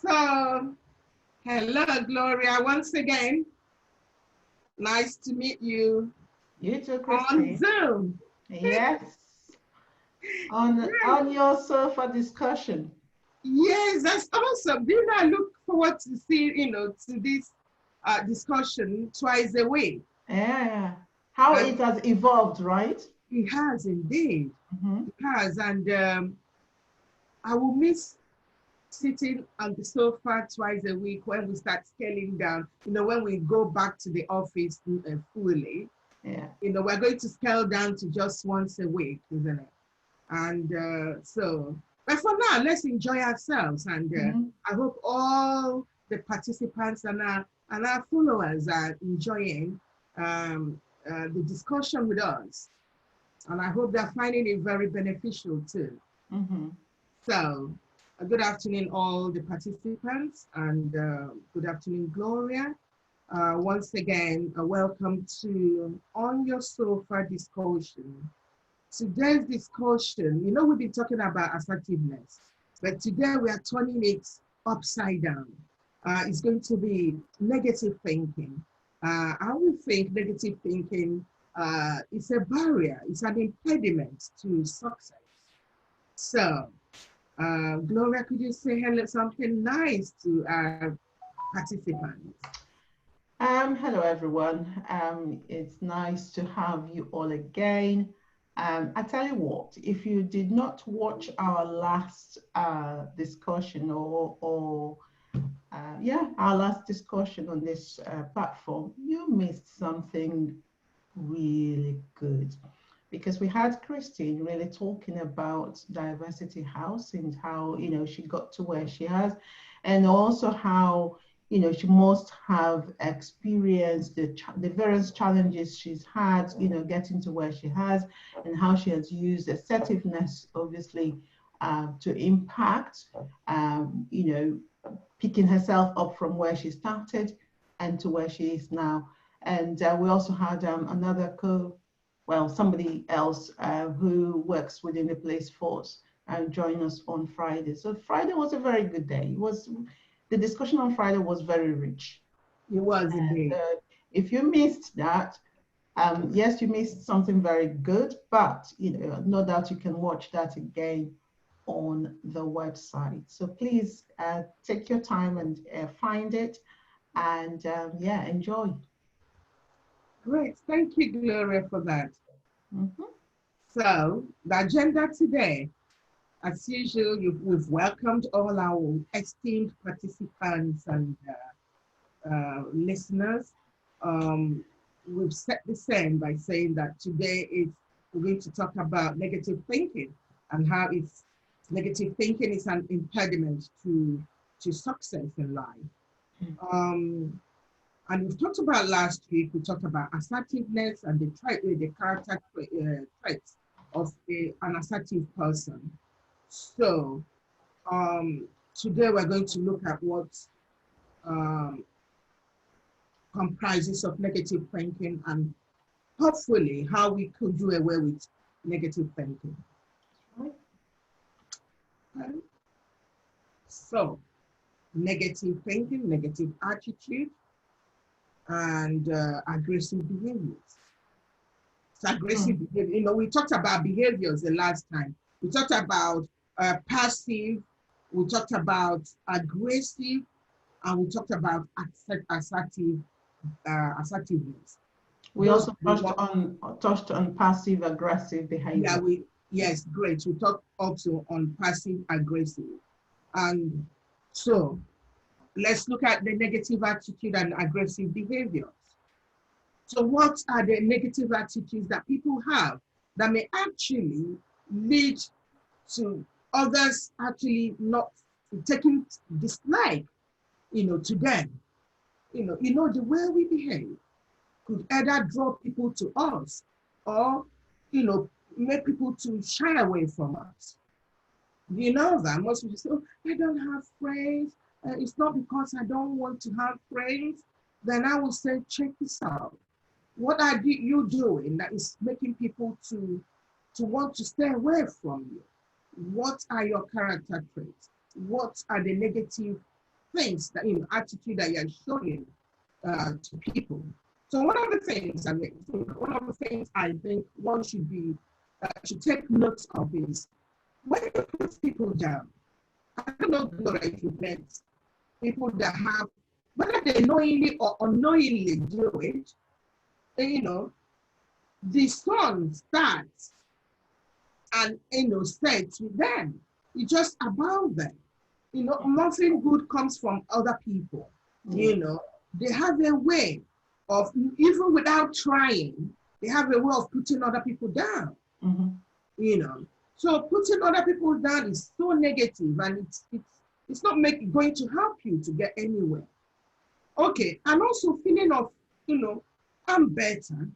So, hello, Gloria, once again. Nice to meet you You too, on Christine. Zoom. Yes. On your sofa discussion. Yes, that's awesome. Do you know, I look forward to see, to this discussion twice a week. Yeah. How And it has evolved, right? it has indeed. Mm-hmm. It has. And I will miss sitting on the sofa twice a week when we start scaling down, when we go back to the office fully. Yeah. We're going to scale down to just once a week, isn't it? And but for now, let's enjoy ourselves. And Mm-hmm. I hope all the participants and our followers are enjoying the discussion with us. And I hope they're finding it very beneficial too. Mm-hmm. So, good afternoon, all the participants, and good afternoon, Gloria. Once again, welcome to On Your Sofa discussion. Today's discussion, we've been talking about assertiveness, but today we are turning it upside down. It's going to be negative thinking. I would think negative thinking is a barrier, it's an impediment to success. So, Gloria, could you say hello, something nice to our participants? Hello everyone. It's nice to have you all again. I tell you what, if you did not watch our last discussion our last discussion on this platform, you missed something really good, because we had Christine really talking about Diversity House and how, she got to where she has, and also how, she must have experienced the various challenges she's had, getting to where she has, and how she has used assertiveness, obviously, to impact, picking herself up from where she started and to where she is now. And we also had somebody else who works within the police force join us on Friday. So Friday was a very good day. The discussion on Friday was very rich. It was And indeed. if you missed that, yes, you missed something very good, but no doubt you can watch that again on the website. So please take your time and find it, and enjoy. Great. Thank you, Gloria, for that. Mhm. So, the agenda today, as usual, we've welcomed all our esteemed participants and listeners. Um, we've set the same by saying that we're going to talk about negative thinking and how negative thinking is an impediment to success in life. Um, and we've talked about last week, we talked about assertiveness and the character traits of an assertive person. So today we're going to look at what um, comprises of negative thinking and hopefully how we could do away with negative thinking. Okay. So negative thinking, negative attitude, and aggressive behaviors. So aggressive behavior, we talked about behaviors the last time. We talked about passive, we talked about aggressive, and we talked about assertiveness. We Those also the one, touched on passive aggressive yeah, behavior. yes, great. We talked also on passive aggressive. And so let's look at the negative attitude and aggressive behaviors. So what are the negative attitudes that people have that may actually lead to others actually not taking dislike, to them? The way we behave could either draw people to us or, make people to shy away from us. You know that most people say, oh, I don't have friends. It's not because I don't want to have friends. Then I will say, check this out. What are you doing that is making people to want to stay away from you? What are your character traits? What are the negative things that, attitude that you're showing to people. So one of the things I think one should take notes of is when you put people down. I don't know Gloria, if you met people that have, whether they knowingly or unknowingly do it, the sun starts and sets with them. It's just about them. Nothing good comes from other people. They have a way of, even without trying, they have a way of putting other people down. So putting other people down is so negative, and it's not going to help you to get anywhere. Okay, and also feeling of, I'm better,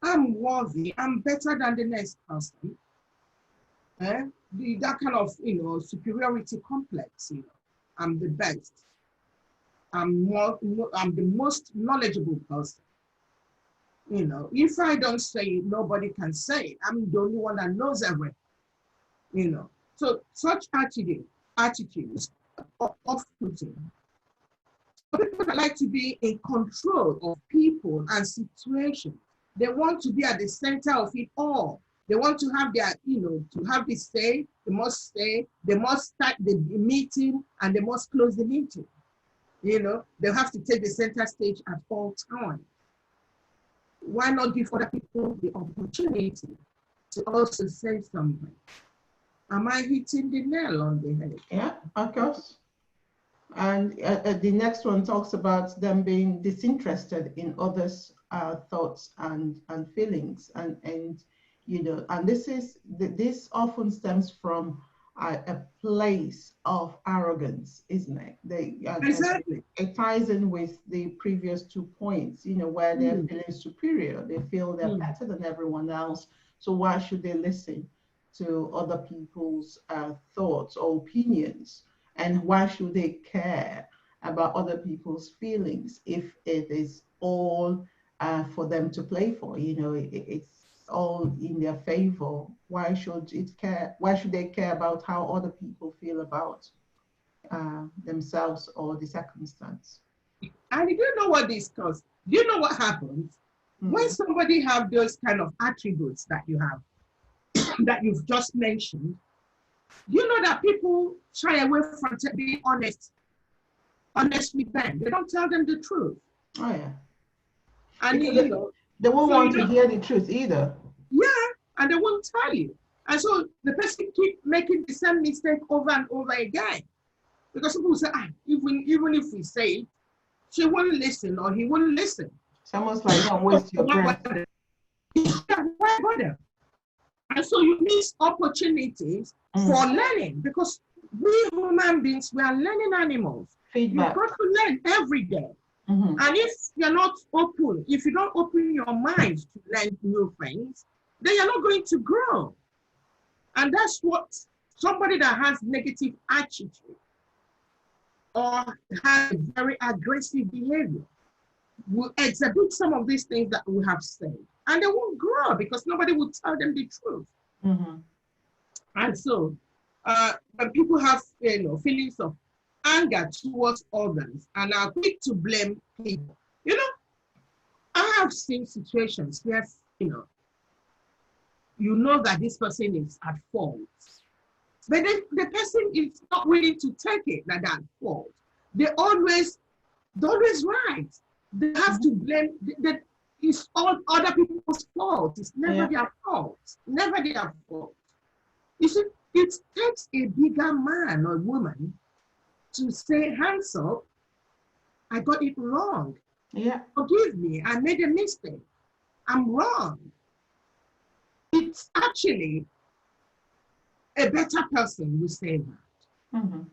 I'm worthy, I'm better than the next person. That kind of, superiority complex, I'm the best. I'm the most knowledgeable person. If I don't say it, nobody can say it. I'm the only one that knows everything. So such attitudes are off-putting. People that like to be in control of people and situations. They want to be at the center of it all. They want to have their, to have the say. They must start the meeting and they must close the meeting. They have to take the center stage at all times. Why not give other people the opportunity to also say something? Am I hitting the nail on the head? Yeah, of course. And the next one talks about them being disinterested in others' thoughts and feelings, and this often stems from a place of arrogance, isn't it? Exactly. It ties in with the previous 2 points, where they're feeling superior. They feel they're better than everyone else. So why should they listen to other people's thoughts or opinions? And why should they care about other people's feelings if it is all for them to play for? It's all in their favor. Why should they care about how other people feel about themselves or the circumstance? And you know what this causes? Do you know what happens when somebody have those kind of attributes that you have, that you've just mentioned? You know that people shy away from being honest with them. They don't tell them the truth. Oh yeah. And they won't want to hear the truth either. Yeah, and they won't tell you. And so the person keep making the same mistake over and over again. Because people say, even if we say it, she won't listen or he won't listen. It's almost like don't waste your breath. Why bother? And so you miss opportunities for learning, because we human beings, we are learning animals. Feedback. You've got to learn every day. And if you're not open, if you don't open your mind to learn new things, then you're not going to grow. And that's what somebody that has negative attitude or has a very aggressive behavior will exhibit some of these things that we have said. And they won't grow because nobody will tell them the truth. And so when people have feelings of anger towards others and are quick to blame people, I have seen situations where you know that this person is at fault, but the person is not willing to take it that they're at fault. They're always right. They have to blame that. It's all other people's fault. It's never their fault. Never their fault. You see, it takes a bigger man or woman to say, hands up, I got it wrong. Yeah. Forgive me, I made a mistake. I'm wrong. It's actually a better person who say that.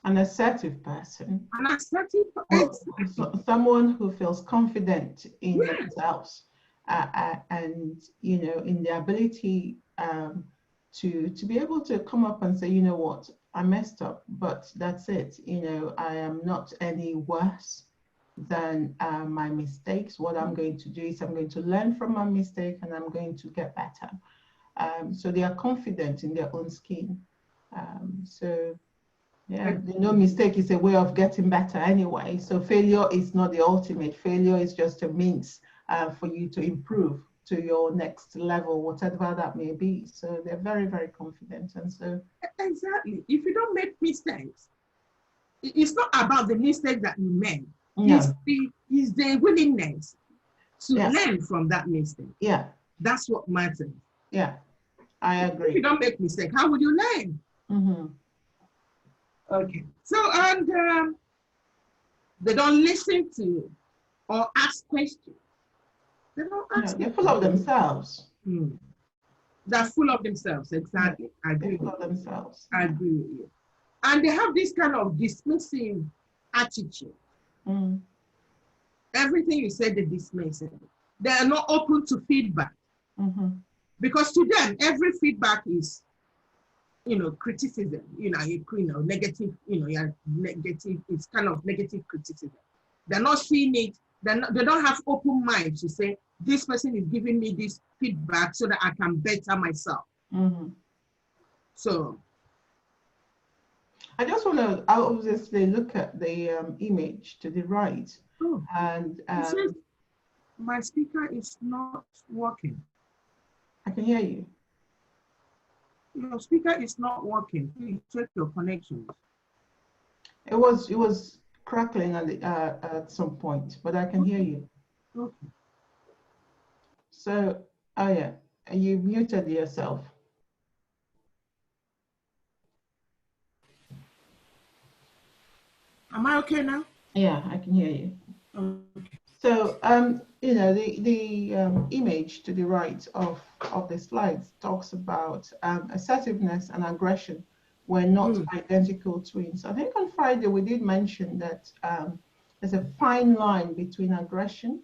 An assertive person. An assertive person. Someone who feels confident in themselves and, in their ability to be able to come up and say, you know what, I messed up, but that's it. I am not any worse than my mistakes. What I'm going to do is I'm going to learn from my mistake and I'm going to get better. So they are confident in their own skin. So Yeah, you know, mistake is a way of getting better anyway. So failure is not the ultimate. Failure is just a means for you to improve to your next level, whatever that may be. So they're very, very confident. And so exactly. If you don't make mistakes, it's not about the mistake that you made. no. It's the willingness to Yeah. learn from that mistake. Yeah. That's what matters. Yeah, I agree. If you don't make mistakes, how would you learn? Mm-hmm. Okay. So, and they don't listen to or ask questions. They don't ask. They're full of themselves. They're full of themselves. Exactly. Yeah, I agree. full of themselves. I agree with you. And they have this kind of dismissive attitude. Everything you say, they dismiss it. They are not open to feedback. Because to them, every feedback is, criticism, negative, negative, it's kind of negative criticism. They're not seeing it, they don't have open minds to say, this person is giving me this feedback so that I can better myself. So. I just want to obviously look at the image to the right. And it says, my speaker is not working. I can hear you. Your speaker is not working. Please check your connections. It was crackling at some point, but I can hear you. Okay. So, oh yeah, you muted yourself. Am I okay now? Yeah, I can hear you. Okay. So, the image to the right of the slides talks about assertiveness and aggression were not identical twins. I think on Friday we did mention that there's a fine line between aggression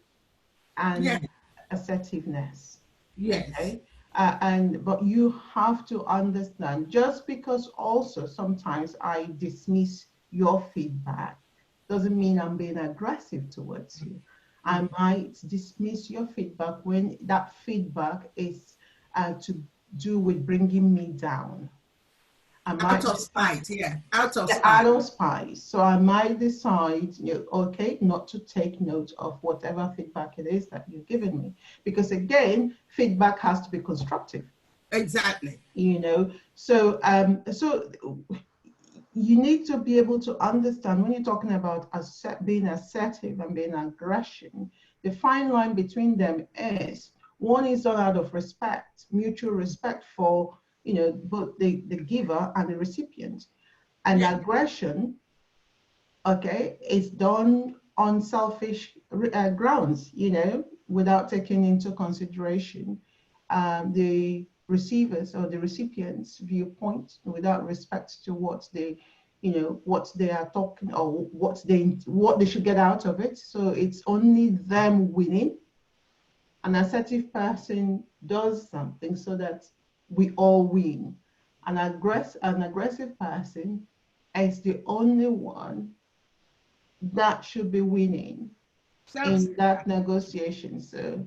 and assertiveness. Yes. Okay? But you have to understand, just because also sometimes I dismiss your feedback doesn't mean I'm being aggressive towards you. I might dismiss your feedback when that feedback is to do with bringing me down. Out of spite, out of spite. Out of spite. So I might decide, okay, not to take note of whatever feedback it is that you're giving me. Because again, feedback has to be constructive. Exactly. So you need to be able to understand when you're talking about being assertive and being aggression, the fine line between them is one is done out of respect, mutual respect for both the giver and the recipient. And aggression, okay, is done on selfish grounds, without taking into consideration the receivers or the recipients' viewpoint, without respect to what they are talking or what they should get out of it. So it's only them winning. An assertive person does something so that we all win. An aggressive person is the only one that should be winning in that negotiation. So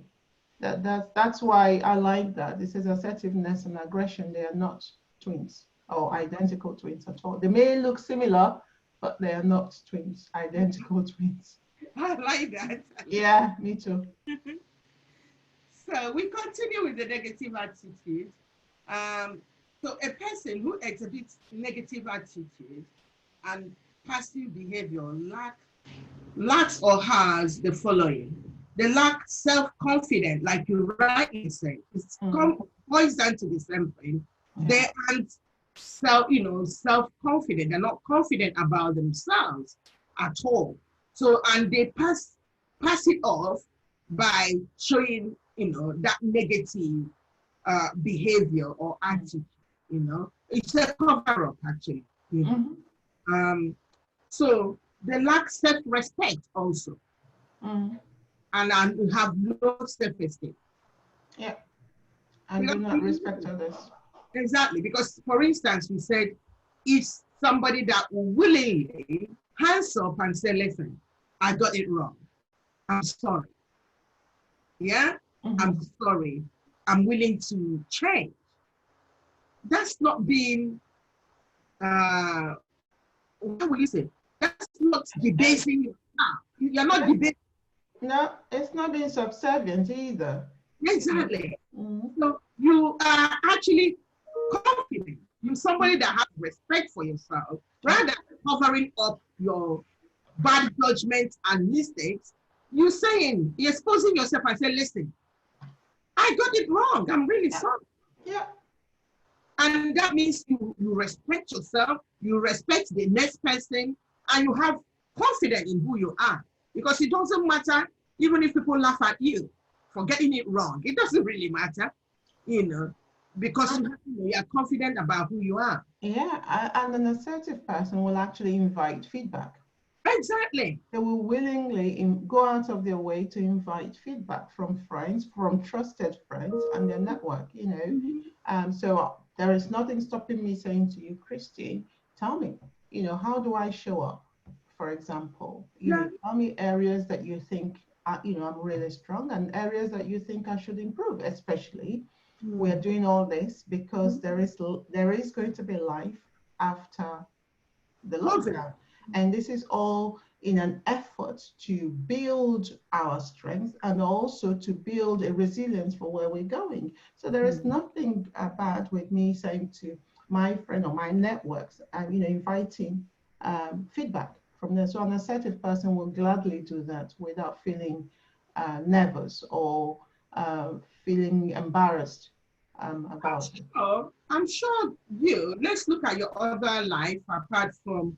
that's why I like that. This is assertiveness and aggression. They are not twins or identical twins at all. They may look similar, but they are not twins, identical twins. I like that. Yeah, me too. So we continue with the negative attitude. So a person who exhibits negative attitude and passive behavior lacks or has the following. They lack self-confidence, like you rightly said. It boils down to the same thing. They aren't self-confident. They're not confident about themselves at all. So, and they pass it off by showing, that negative behavior or attitude. It's a cover-up actually. So they lack self-respect also. And have low self-esteem. Yeah, and do not respect others. Exactly, because for instance, we said, it's somebody that will willingly hands up and say, listen, I got it wrong. I'm sorry. Yeah, I'm sorry. I'm willing to change. That's not being what will you say? That's not debasing you. You're not debating. No, it's not being subservient either. Exactly. Mm-hmm. So you are actually confident. You're somebody that has respect for yourself, rather than covering up your bad judgments and mistakes. You're saying, you're exposing yourself and saying, listen, I got it wrong. I'm really sorry. Yeah. And that means you respect yourself, you respect the next person, and you have confidence in who you are. Because it doesn't matter, even if people laugh at you for getting it wrong. It doesn't really matter, because you are confident about who you are. Yeah, and an assertive person will actually invite feedback. Exactly. They will willingly go out of their way to invite feedback from friends, from trusted friends and their network, So there is nothing stopping me saying to you, Christine, tell me, how do I show up? For example, tell me areas that you think, I'm really strong, and areas that you think I should improve, especially. We're doing all this because there is going to be life after the lockdown. And this is all in an effort to build our strength and also to build a resilience for where we're going. So there is nothing bad with me saying to my friend or my networks and inviting feedback from them. So an assertive person will gladly do that without feeling nervous or feeling embarrassed about it. I'm sure let's look at your other life apart from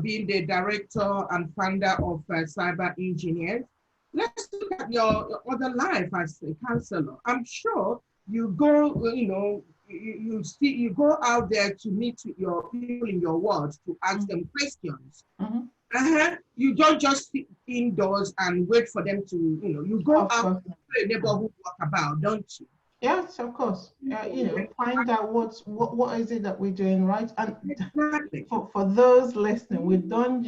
being the director and founder of Cyber Engineers. Let's look at your other life as a counselor. I'm sure you go, you go out there to meet your people in your world to ask them questions. You don't just sit indoors and wait for them to, you go out to a neighborhood walkabout, don't you? Yes, of course. Find out what is it that we're doing right. And exactly. for those listening, we don't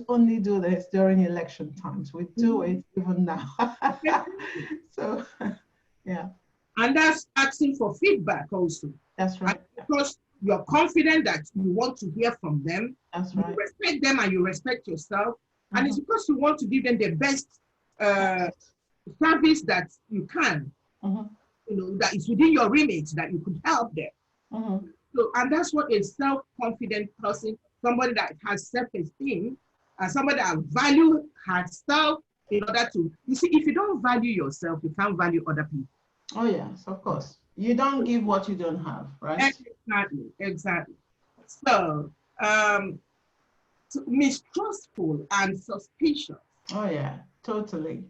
only do this during election times. We do it even now. So, yeah. And that's asking for feedback also. That's right. And because you're confident that you want to hear from them. That's right. You respect them and you respect yourself. And it's because you want to give them the best service that you can. That is within your remit, that you could help them. So, and that's what a self-confident person, somebody that has self-esteem, and somebody that value herself in order to, you see, if you don't value yourself, you can't value other people. Oh yes, of course. You don't give what you don't have, right? Exactly. So, mistrustful and suspicious. Oh yeah, totally.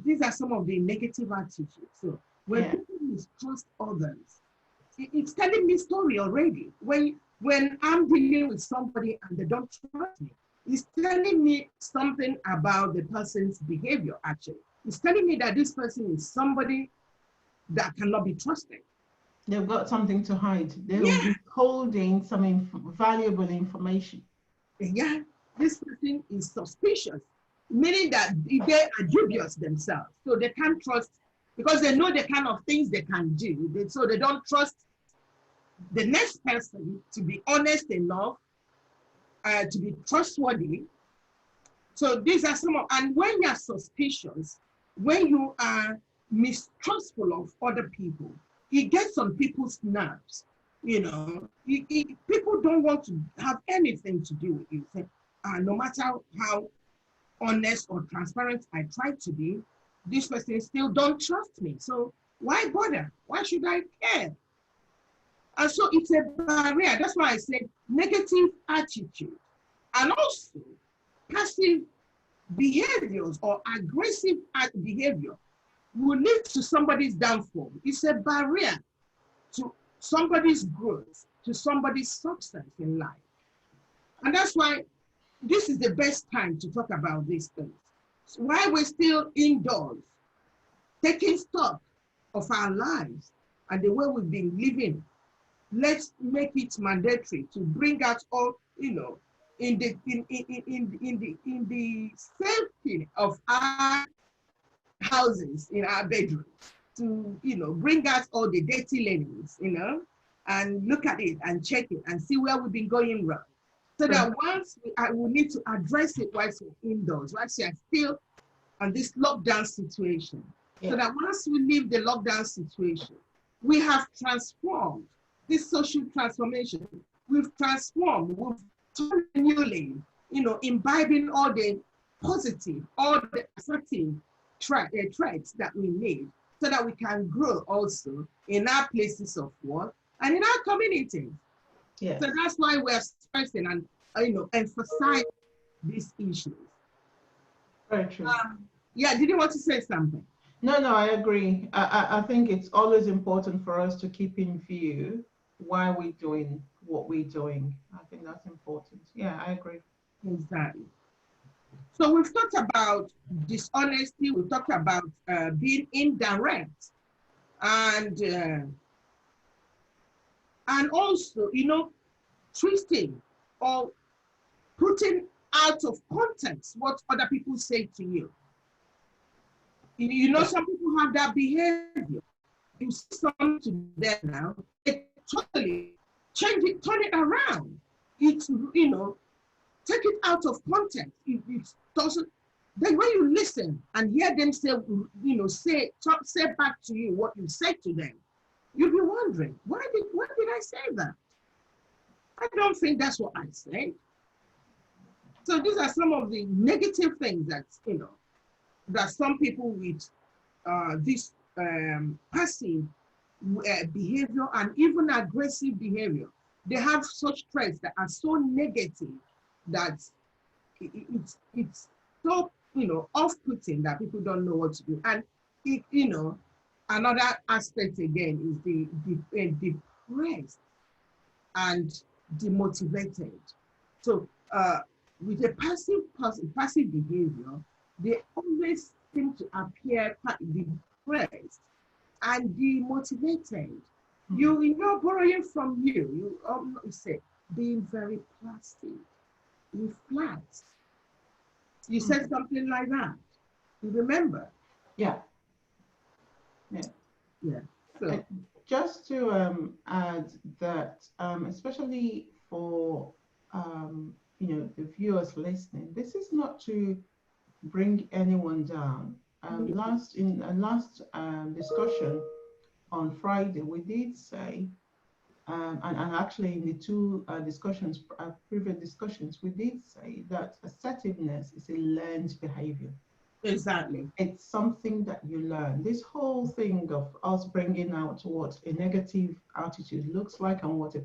These are some of the negative attitudes. So, when people mistrust others, it's telling me story already. When I'm dealing with somebody and they don't trust me, it's telling me something about the person's behavior, actually. It's telling me that this person is somebody that cannot be trusted. They've got something to hide. They will be holding some valuable information. Yeah, this person is suspicious, meaning that they are dubious themselves. So they can't trust, because they know the kind of things they can do. So they don't trust the next person to be honest enough, to be trustworthy. So these are some of, and when you're suspicious, when you are mistrustful of other people, it gets on people's nerves. People don't want to have anything to do with you. Say, no matter how honest or transparent I try to be, this person still don't trust me. So why bother? Why should I care? And so it's a barrier. That's why I said negative attitude and also passive behaviors or aggressive behavior will lead to somebody's downfall. It's a barrier to somebody's growth, to somebody's success in life. And that's why this is the best time to talk about these things. So while we're still indoors, taking stock of our lives and the way we've been living, let's make it mandatory to bring out all, in the safety of our houses, in our bedrooms, to bring out all the dirty linens, and look at it and check it and see where we've been going wrong. So that once I will need to address it whilst we're indoors, whilst we are still on this lockdown situation. So that once we leave the lockdown situation, we have transformed this social transformation. We've transformed, we've turned a new lane, imbibing all the positive, all the assertive traits that we need so that we can grow also in our places of work and in our communities. Yes. So that's why we're stressing and emphasizing these issues. Very true. Yeah, did you want to say something? No, I agree. I think it's always important for us to keep in view why we're doing what we're doing. I think that's important. Yeah, I agree. Exactly. So we've talked about dishonesty. We've talked about being indirect, and also, twisting or putting out of context what other people say to you. Some people have that behavior. You say something to them now, they totally change it, turn it around. It's, take it out of context. It doesn't. Then when you listen and hear them say, say back to you what you said to them, you'll be wondering, why did I say that? I don't think that's what I said. So these are some of the negative things that, that some people with this passive behavior and even aggressive behavior, they have such traits that are so negative that it's so, off-putting that people don't know what to do. And, another aspect again is the depressed and demotivated. So with a passive behavior, they always seem to appear depressed and demotivated. You're borrowing from you say being very plastic, you flat. You said something like that. You remember? Yeah. So just to add that, especially for the viewers listening, this is not to bring anyone down. Last discussion on Friday, we did say, and actually in the two previous discussions, we did say that assertiveness is a learned behavior. Exactly. It's something that you learn. This whole thing of us bringing out what a negative attitude looks like and what a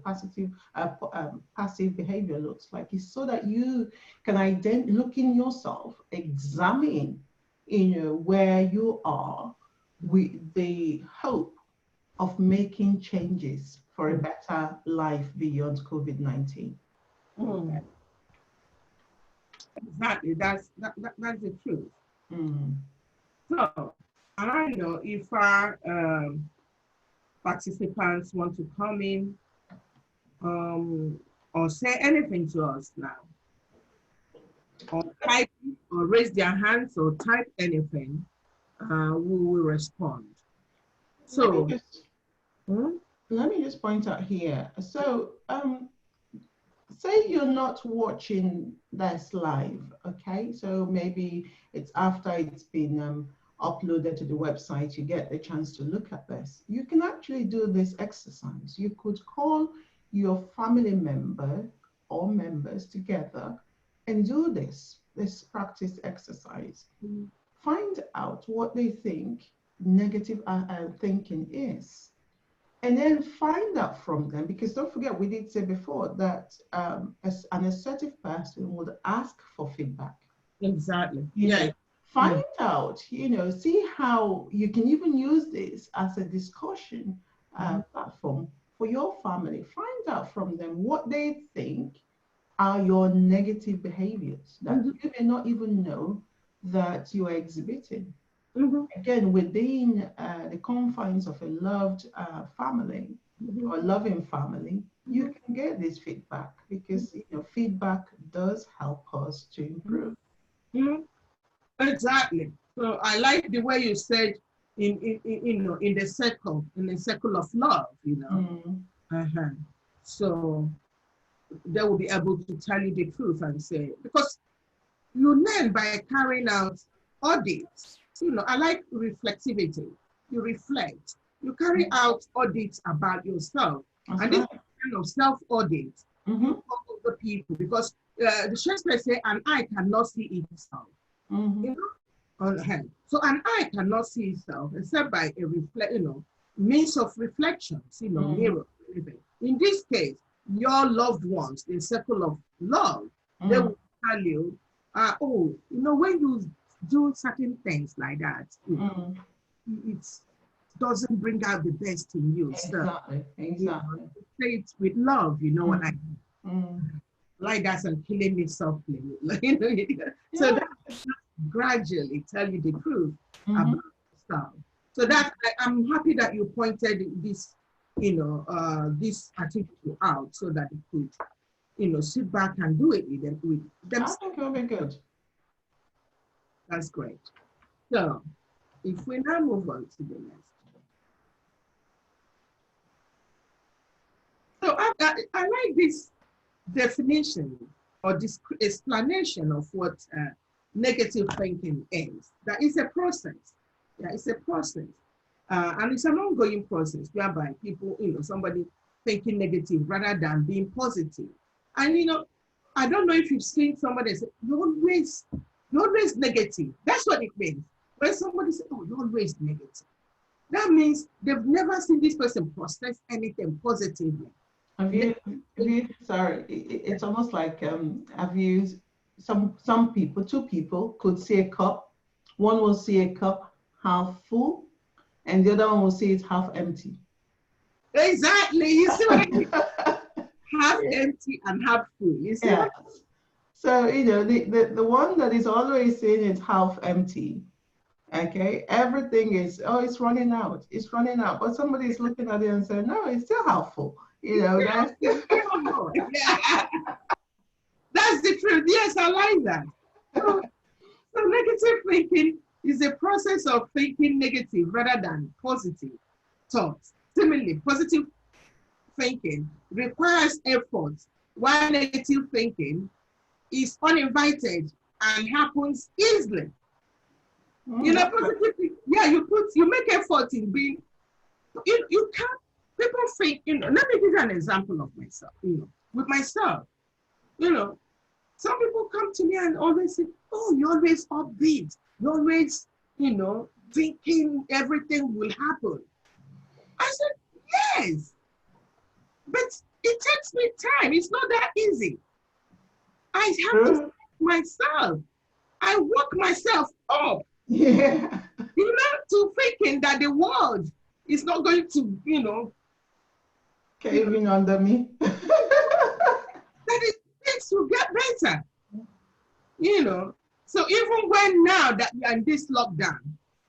passive behavior looks like is so that you can look in yourself, examine, where you are with the hope of making changes for a better life beyond COVID-19. Exactly. That's the truth. So, and I know if our participants want to come in or say anything to us now, or type or raise their hands or type anything, we will respond. So, let me just point out here. So, say you're not watching this live, okay? So maybe it's after it's been uploaded to the website, you get the chance to look at this. You can actually do this exercise. You could call your family member or members together and do this practice exercise. Find out what they think negative thinking is. And then find out from them, because don't forget, we did say before that as an assertive person would ask for feedback. Exactly. Find out, see how you can even use this as a discussion platform for your family. Find out from them what they think are your negative behaviors that you may not even know that you are exhibiting. Again, within the confines of a loved family or loving family, you can get this feedback because feedback does help us to improve. Exactly. So I like the way you said in the circle of love. So they will be able to tell you the truth and say, because you learn by carrying out audits. You know, I like reflexivity. You reflect. You carry out audits about yourself. That's and this right. kind of self-audit of the people, because the Shakespeare say, an eye cannot see itself. You know, on hand. So an eye cannot see itself except by a means of reflections, mirror. In this case, your loved ones, the circle of love, they will tell you, when you do certain things like that, it doesn't bring out the best in you. Exactly. So, say it with love, you know what I mean? Like that and killing me softly. So that gradually tell you the truth about stuff. So that I'm happy that you pointed this, this activity out so that it could, sit back and do it with them. I think it'll be good. That's great. So if we now move on to the next. So I like this definition or this explanation of what negative thinking is. That is a process. Yeah, it's a process. And it's an ongoing process whereby people, somebody thinking negative rather than being positive. And, I don't know if you've seen somebody say, you're always negative. That's what it means. When somebody says, oh, you're always negative, that means they've never seen this person process anything positively. Sorry, it's almost like I've used some people, two people could see a cup. One will see a cup half full, and the other one will see it half empty. Exactly. You see what I mean? Half empty and half full. You see? Yeah. So the one that is always seeing it half empty. Okay, everything is, it's running out. It's running out. But somebody is looking at it and saying, no, it's still half full. That's yeah. That's the truth. Yes, I like that. So negative thinking is a process of thinking negative rather than positive thoughts. Similarly, positive thinking requires effort, while negative thinking is uninvited and happens easily. Positive, you make effort in being, you can't, people think, let me give you an example of myself, with myself, some people come to me and always say, oh, you're always upbeat, you're always, thinking everything will happen. I said, yes, but it takes me time. It's not that easy. I have to myself. I work myself up. Yeah. To thinking that the world is not going to, caving under me. That things will get better. So even when now that we are in this lockdown,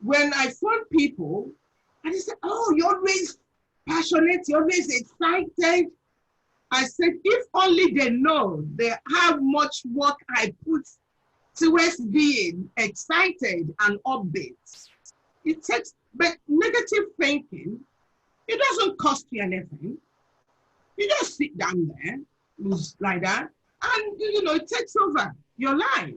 when I phone people and they say, oh, you're always passionate, you're always excited. I said, if only they know how much work I put towards being excited and upbeat. It takes, but negative thinking, it doesn't cost you anything. You just sit down there, like that, and it takes over your life.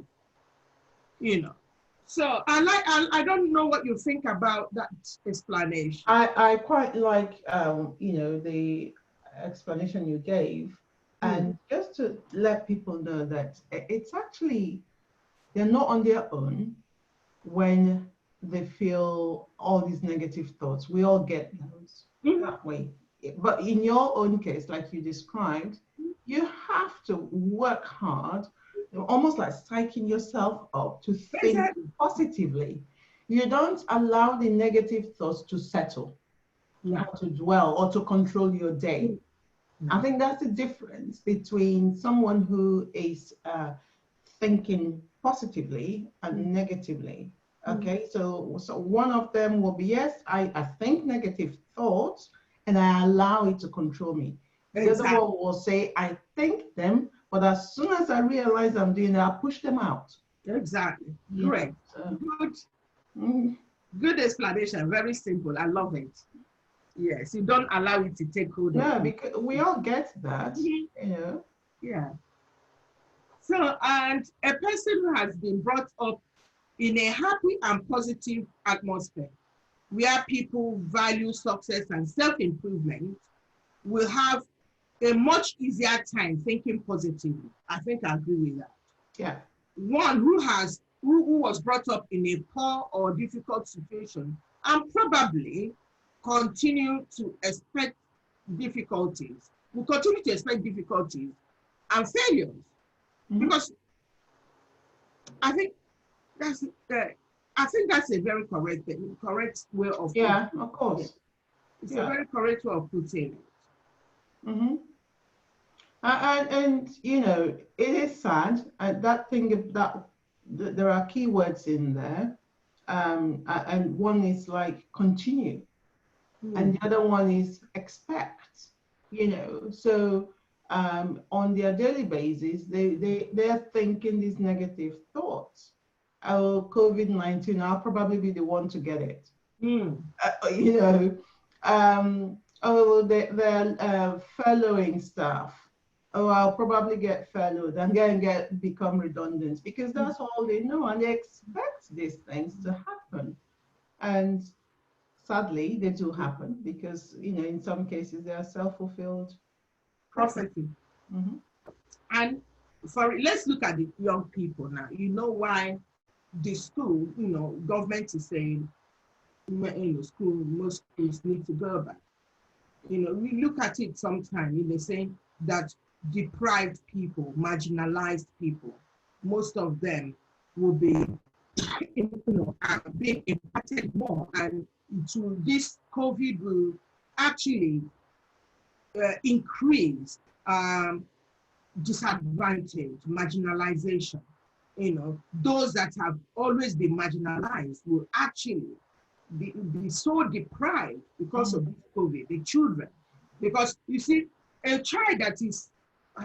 So I don't know what you think about that explanation. I quite like the explanation you gave, and just to let people know that it's actually, they're not on their own when they feel all these negative thoughts. We all get those that way. But in your own case, like you described, you have to work hard, almost like psyching yourself up to think positively. You don't allow the negative thoughts to settle, or to dwell, or to control your day. I think that's the difference between someone who is thinking positively and negatively. Okay, so one of them will be, yes, I think negative thoughts and I allow it to control me. The other one will say, I think them, but as soon as I realize I'm doing it, I push them out. Exactly. Great. Good. Good explanation. Very simple. I love it. Yes, you don't allow it to take hold of you. Because we all get that, Yeah. So, and a person who has been brought up in a happy and positive atmosphere where people value success and self-improvement will have a much easier time thinking positively. I think I agree with that. Yeah. One who was brought up in a poor or difficult situation and probably continue to expect difficulties, will continue to expect difficulties and failures. Mm-hmm. Because I think that's a very correct way of putting Yeah, it. of course. It's a Yeah. very correct way of putting it. Mm-hmm. And you know, it is sad. That thing that there are keywords in there, and one is like continue, and the other one is expect. You know, so on their daily basis, they're thinking these negative thoughts. Oh, COVID-19, I'll probably be the one to get it. Mm. You know, oh, they're furloughing staff. Oh, I'll probably get furloughed and become redundant because that's all they know, and they expect these things to happen. And sadly, they do happen because, you know, in some cases they are self-fulfilled prophecy. Prophecy. Mm-hmm. And let's look at the young people now. You know why the school, government is saying, most schools need to go back. We look at it sometime, they're saying that deprived people, marginalized people, most of them will be, being impacted more. And to this COVID will actually increase disadvantage, marginalization. Those that have always been marginalized will actually be so deprived because of COVID, the children. Because you see, a child that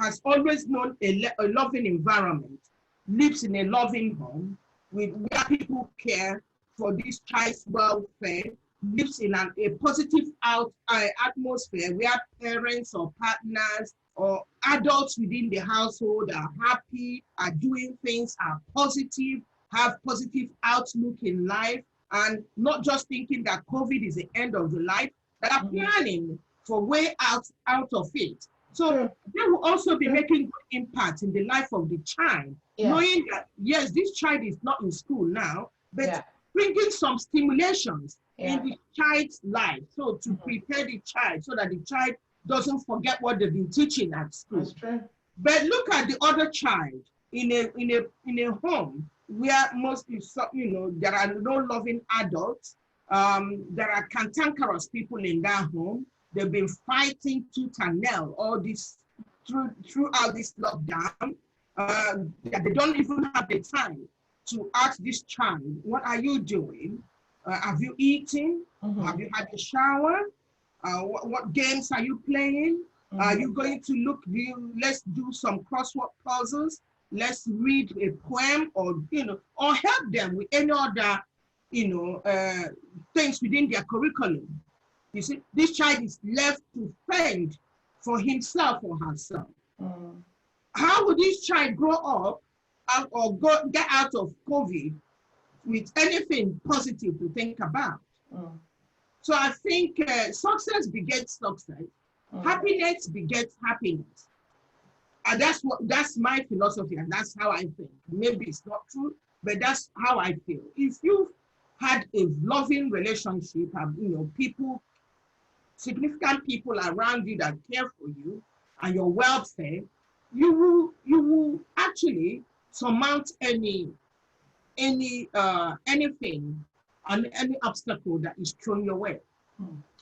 has always known a loving environment, lives in a loving home, where people care for this child's welfare, lives in a positive atmosphere where parents or partners or adults within the household are happy, are doing things, are positive, have positive outlook in life, and not just thinking that COVID is the end of the life, that are planning for way out of it. So they will also be making good impact in the life of the child, knowing that, yes, this child is not in school now, but bringing some stimulations in the child's life, so to prepare the child so that the child doesn't forget what they've been teaching at school. That's true. But look at the other child in a home where mostly, there are no loving adults. There are cantankerous people in that home. They've been fighting tooth and nail all this throughout this lockdown. They don't even have the time to ask this child, "What are you doing? Have you eaten? Have you had a shower? What games are you playing? Are you going to let's do some crossword puzzles. Let's read a poem, or help them with any other, things within their curriculum." You see, this child is left to fend for himself or herself. How would this child grow up or get out of COVID with anything positive to think about? So I think success begets success. Happiness begets happiness. And that's my philosophy, and that's how I think. Maybe it's not true, but that's how I feel. If you've had a loving relationship, and significant people around you that care for you and your welfare, you will actually surmount anything and any obstacle that is thrown your way.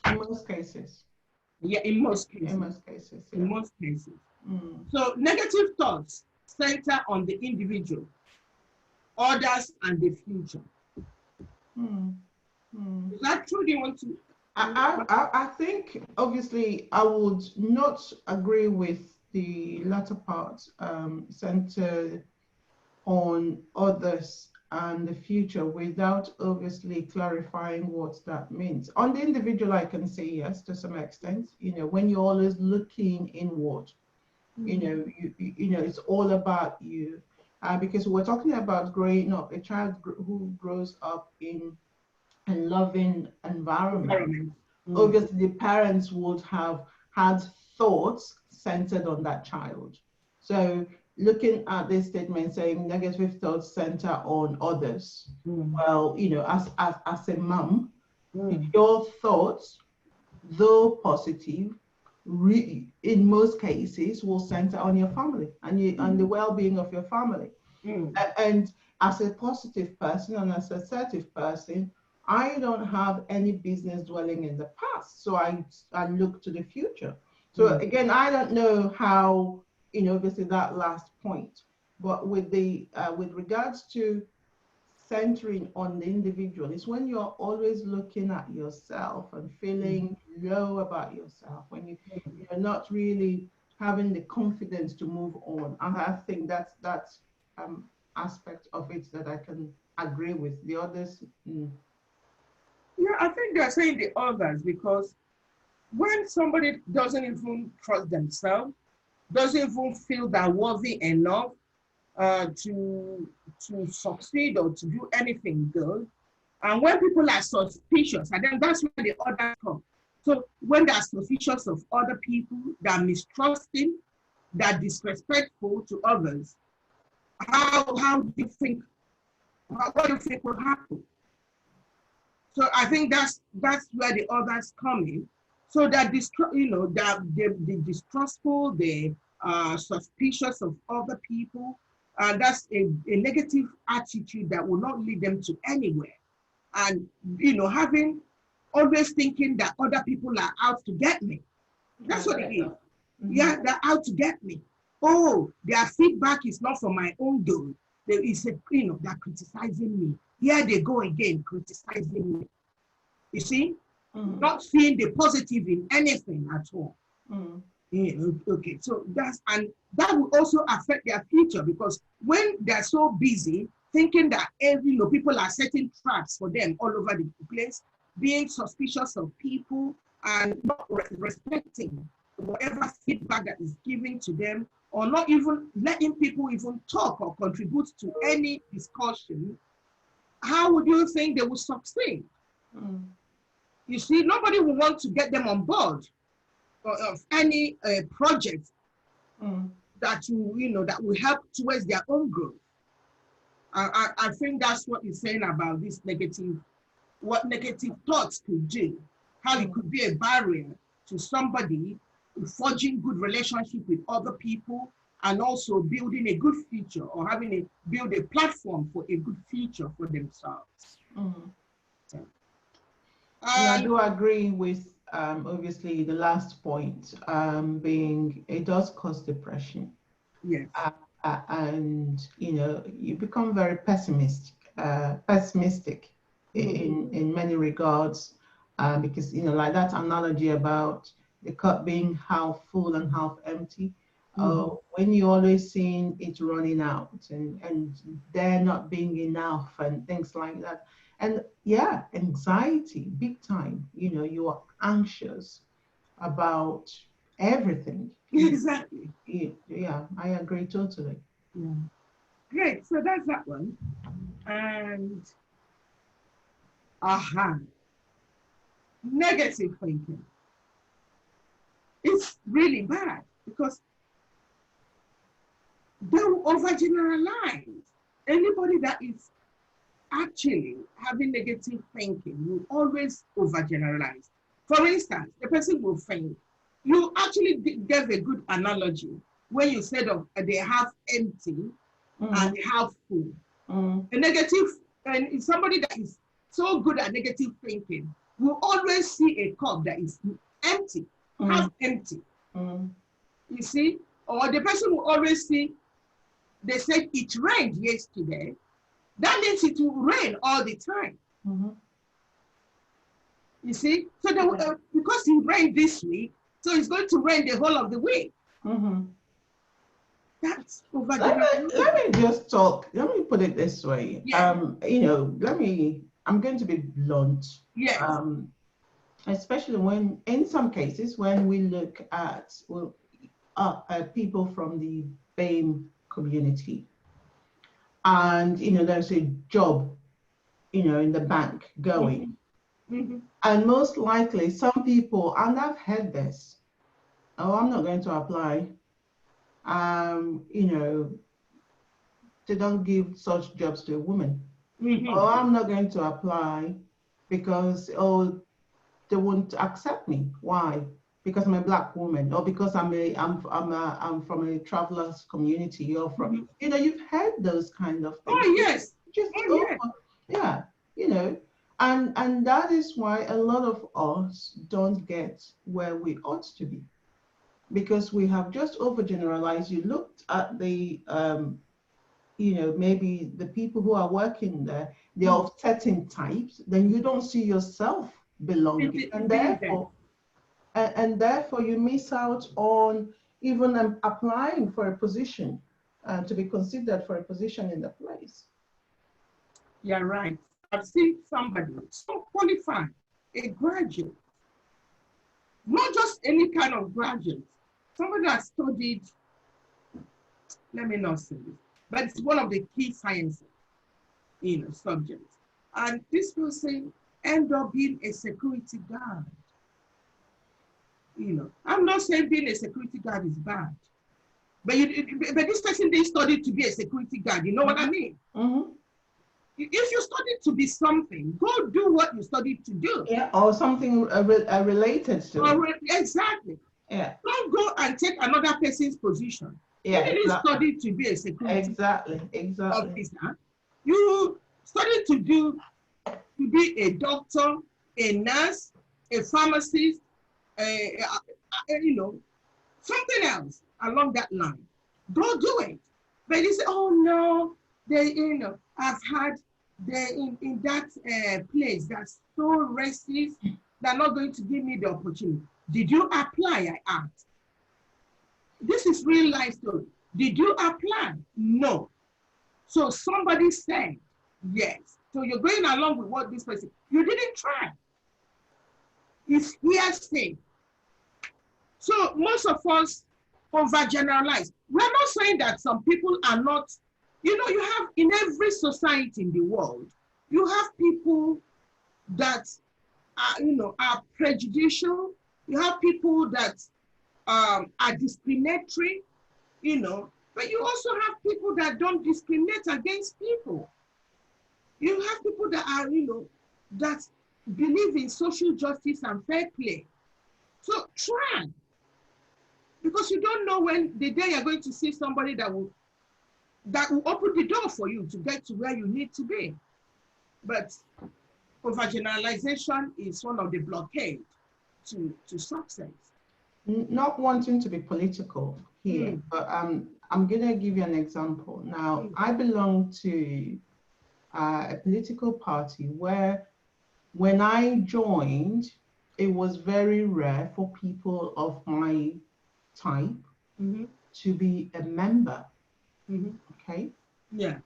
In most cases. Yeah, in most cases. In most cases. Yeah. In most cases. So negative thoughts center on the individual, others, and the future. Is that true? Do you want to? I think, obviously, I would not agree with the latter part, centered on others and the future, without obviously clarifying what that means. On the individual, I can say yes to some extent. When you're always looking inward, It's all about you. Because we're talking about growing up, a child who grows up in a loving environment. Obviously, the parents would have had thoughts centered on that child. So looking at this statement saying negative thoughts center on others. Well, as a mom, your thoughts, though positive, in most cases will center on your family and the well-being of your family. And as a positive person and as an assertive person, I don't have any business dwelling in the past. So I look to the future. So again, I don't know how, obviously that last point, but with regards to centering on the individual, it's when you're always looking at yourself and feeling low about yourself, when you're not really having the confidence to move on. And I think that's aspect of it that I can agree with. The others. Yeah, I think they're saying the others because when somebody doesn't even trust themselves, doesn't even feel that worthy enough to succeed or to do anything good, and when people are suspicious, and then that's where the others come. So when they're suspicious of other people, they're mistrusting, they're disrespectful to others, how do you think, what do you think will happen? So I think that's where the others come in. So that they're distrustful, they are suspicious of other people, and that's a negative attitude that will not lead them to anywhere. And having always thinking that other people are out to get me. That's what it is. Yeah, they're out to get me. Oh, their feedback is not for my own good. They said, they're criticizing me. Here they go again, criticizing me. You see, not seeing the positive in anything at all. Yeah, okay, so that will also affect their future, because when they're so busy thinking that people are setting traps for them all over the place, being suspicious of people and not respecting whatever feedback that is given to them, or not even letting people even talk or contribute to any discussion, how would you think they will succeed? You see, nobody will want to get them on board of any project that will help towards their own growth. I think that's what you're saying about this what negative thoughts could do, how it could be a barrier to somebody forging good relationship with other people, and also building a good future, or build a platform for a good future for themselves. I do agree with obviously the last point being it does cause depression. Yes. And you become very pessimistic in many regards, because like that analogy about the cup being half full and half empty. When you're always seeing it running out and there not being enough and things like that. And yeah, anxiety, big time. You are anxious about everything. Exactly. Yeah, I agree totally. Yeah. Great. So that's that one. And negative thinking. It's really bad because they will overgeneralize. Anybody that is actually having negative thinking will always overgeneralize. For instance, the person will think, you actually gave a good analogy when you said they have empty and they have full. A negative, and somebody that is so good at negative thinking will always see a cup that is empty, half empty. You see? Or the person will always see, they said it rained yesterday. That means it will rain all the time. You see? So they will, because it rained this week, so it's going to rain the whole of the week. That's over. Let me just talk. Let me put it this way. Yeah. I'm going to be blunt. Yes. Especially when, in some cases, when we look at, people from the BAME community, and there's a job in the bank going. And most likely some people, and I've heard this, oh, I'm not going to apply. They don't give such jobs to a woman. Oh, I'm not going to apply because, oh, they won't accept me. Why? Because I'm a Black woman, or because I'm from a travelers community, or from, you've heard those kind of things. Oh, yes. Yeah, and that is why a lot of us don't get where we ought to be, because we have just overgeneralized. You looked at the, maybe the people who are working there, they're of certain types, then you don't see yourself belonging. And therefore you miss out on even applying for a position, to be considered for a position in the place. Yeah, right. I've seen somebody so qualified, a graduate, not just any kind of graduate, somebody that studied, let me not say this, but it's one of the key sciences, subjects. And this person end up being a security guard. I'm not saying being a security guard is bad, but this person didn't study to be a security guard. You know what I mean? If you studied to be something, go do what you studied to do. Yeah, or something related to it. Exactly. Yeah. Don't go and take another person's position. Yeah, you didn't study to be a security officer. You studied to be a doctor, a nurse, a pharmacist, something else along that line. Go do it. But you say, oh no, I've had in that place that's so racist, they're not going to give me the opportunity. Did you apply? I asked. This is real life story. Did you apply? No. So somebody said yes. So you're going along with what this person, you didn't try. It's hearsay. So most of us overgeneralize. We're not saying that some people are not, you have in every society in the world, you have people that are prejudicial. You have people that are discriminatory, but you also have people that don't discriminate against people. You have people that are, that believe in social justice and fair play. So try, because you don't know when the day you're going to see somebody that will open the door for you to get to where you need to be. But overgeneralization is one of the blockades to success. Not wanting to be political here, but I'm going to give you an example. Now, I belong to a political party where when I joined, it was very rare for people of my type to be a member. Okay? Yeah.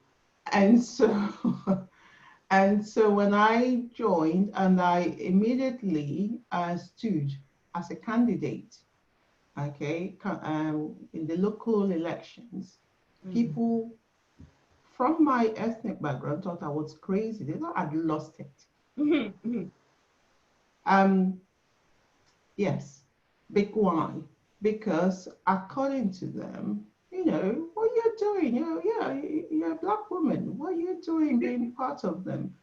And so when I joined, and I immediately stood as a candidate, okay, in the local elections, people from my ethnic background thought I was crazy. They thought I'd lost it. Yes, big why? Because according to them, what you're doing, you're a Black woman. What are you doing being part of them?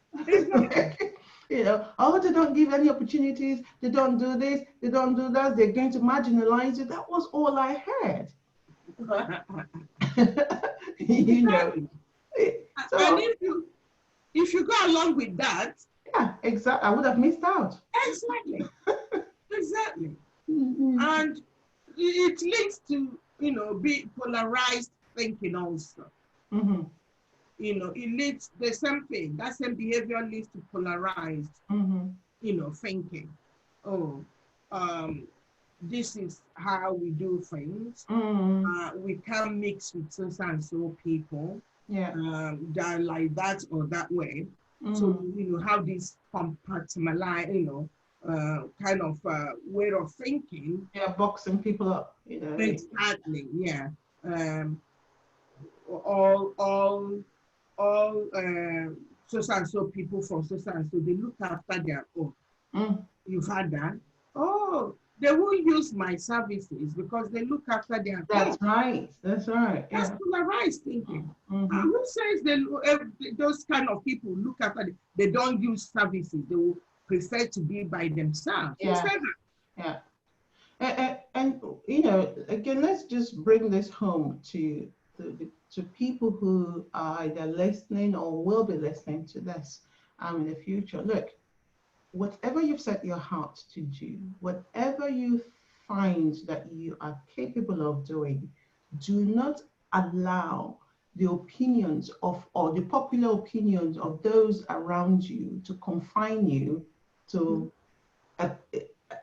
Oh, they don't give any opportunities. They don't do this. They don't do that. They're going to marginalize you. That was all I heard. So, and if you go along with that, yeah, exactly, I would have missed out. Exactly. And it leads to be polarized thinking also. It leads the same thing. That same behavior leads to polarized thinking. Oh, this is how we do things. We can't mix with so and so people. Yeah. That like that or that way. So how this compartmentalize, kind of way of thinking. Yeah, boxing people up. You know, Exactly. Yeah. Um, all so and so people from so and so, they look after their own. mm, You've had that. Oh, they won't use my services because they look after their own. that's right. That's right. That's Yeah. polarized thinking. And Mm-hmm. who says those kind of people look after they don't use services? They will prefer to be by themselves. Who Yeah. said that? Yeah. And you know, again, let's just bring this home to people who are either listening or will be listening to this in the future. Look, whatever you've set your heart to do, whatever you find that you are capable of doing, do not allow the opinions of or the popular opinions of those around you to confine you to a,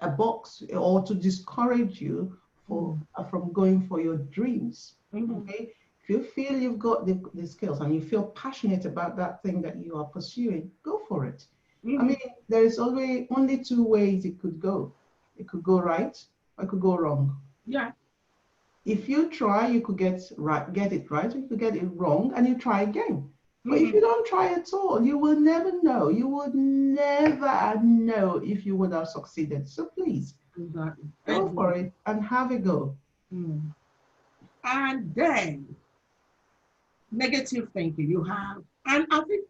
a box or to discourage you from going for your dreams. Mm-hmm. Okay, if you feel you've got the skills and you feel passionate about that thing that you are pursuing, go for it. I Mm-hmm. mean, there is always only two ways it could go. It could go right or it could go wrong. Yeah. If you try, you could get it right, or you could get it wrong, and you try again. But if Mm-hmm. you don't try at all, you will never know. You would never know if you would have succeeded. So please Exactly. go for it and have a go. Mm. And then negative thinking you have, and I think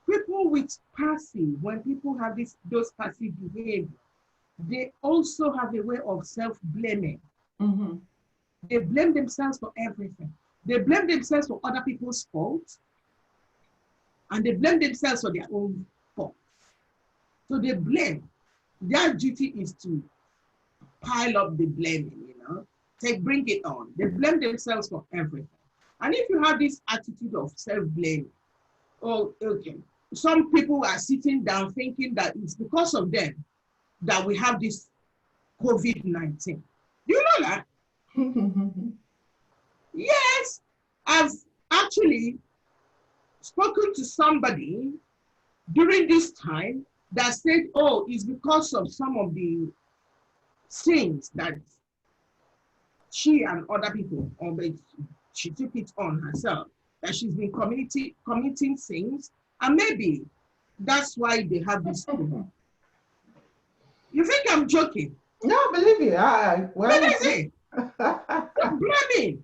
people with passive, when people have those passive behavior, they also have a way of self-blaming. Mm-hmm. They blame themselves for everything. They blame themselves for other people's faults, and they blame themselves for their own faults. So they blame. Their duty is to pile up the blaming, bring it on. They blame themselves for everything. And if you have this attitude of self-blame, oh, okay, some people are sitting down thinking that it's because of them that we have this COVID-19. Do you know that? Yes, I've actually spoken to somebody during this time that said, oh, it's because of some of the sins that she and other people, or she took it on herself, that she's been committing sins, and maybe that's why they have this problem. You think I'm joking? No, believe you. What is it? I'm blaming.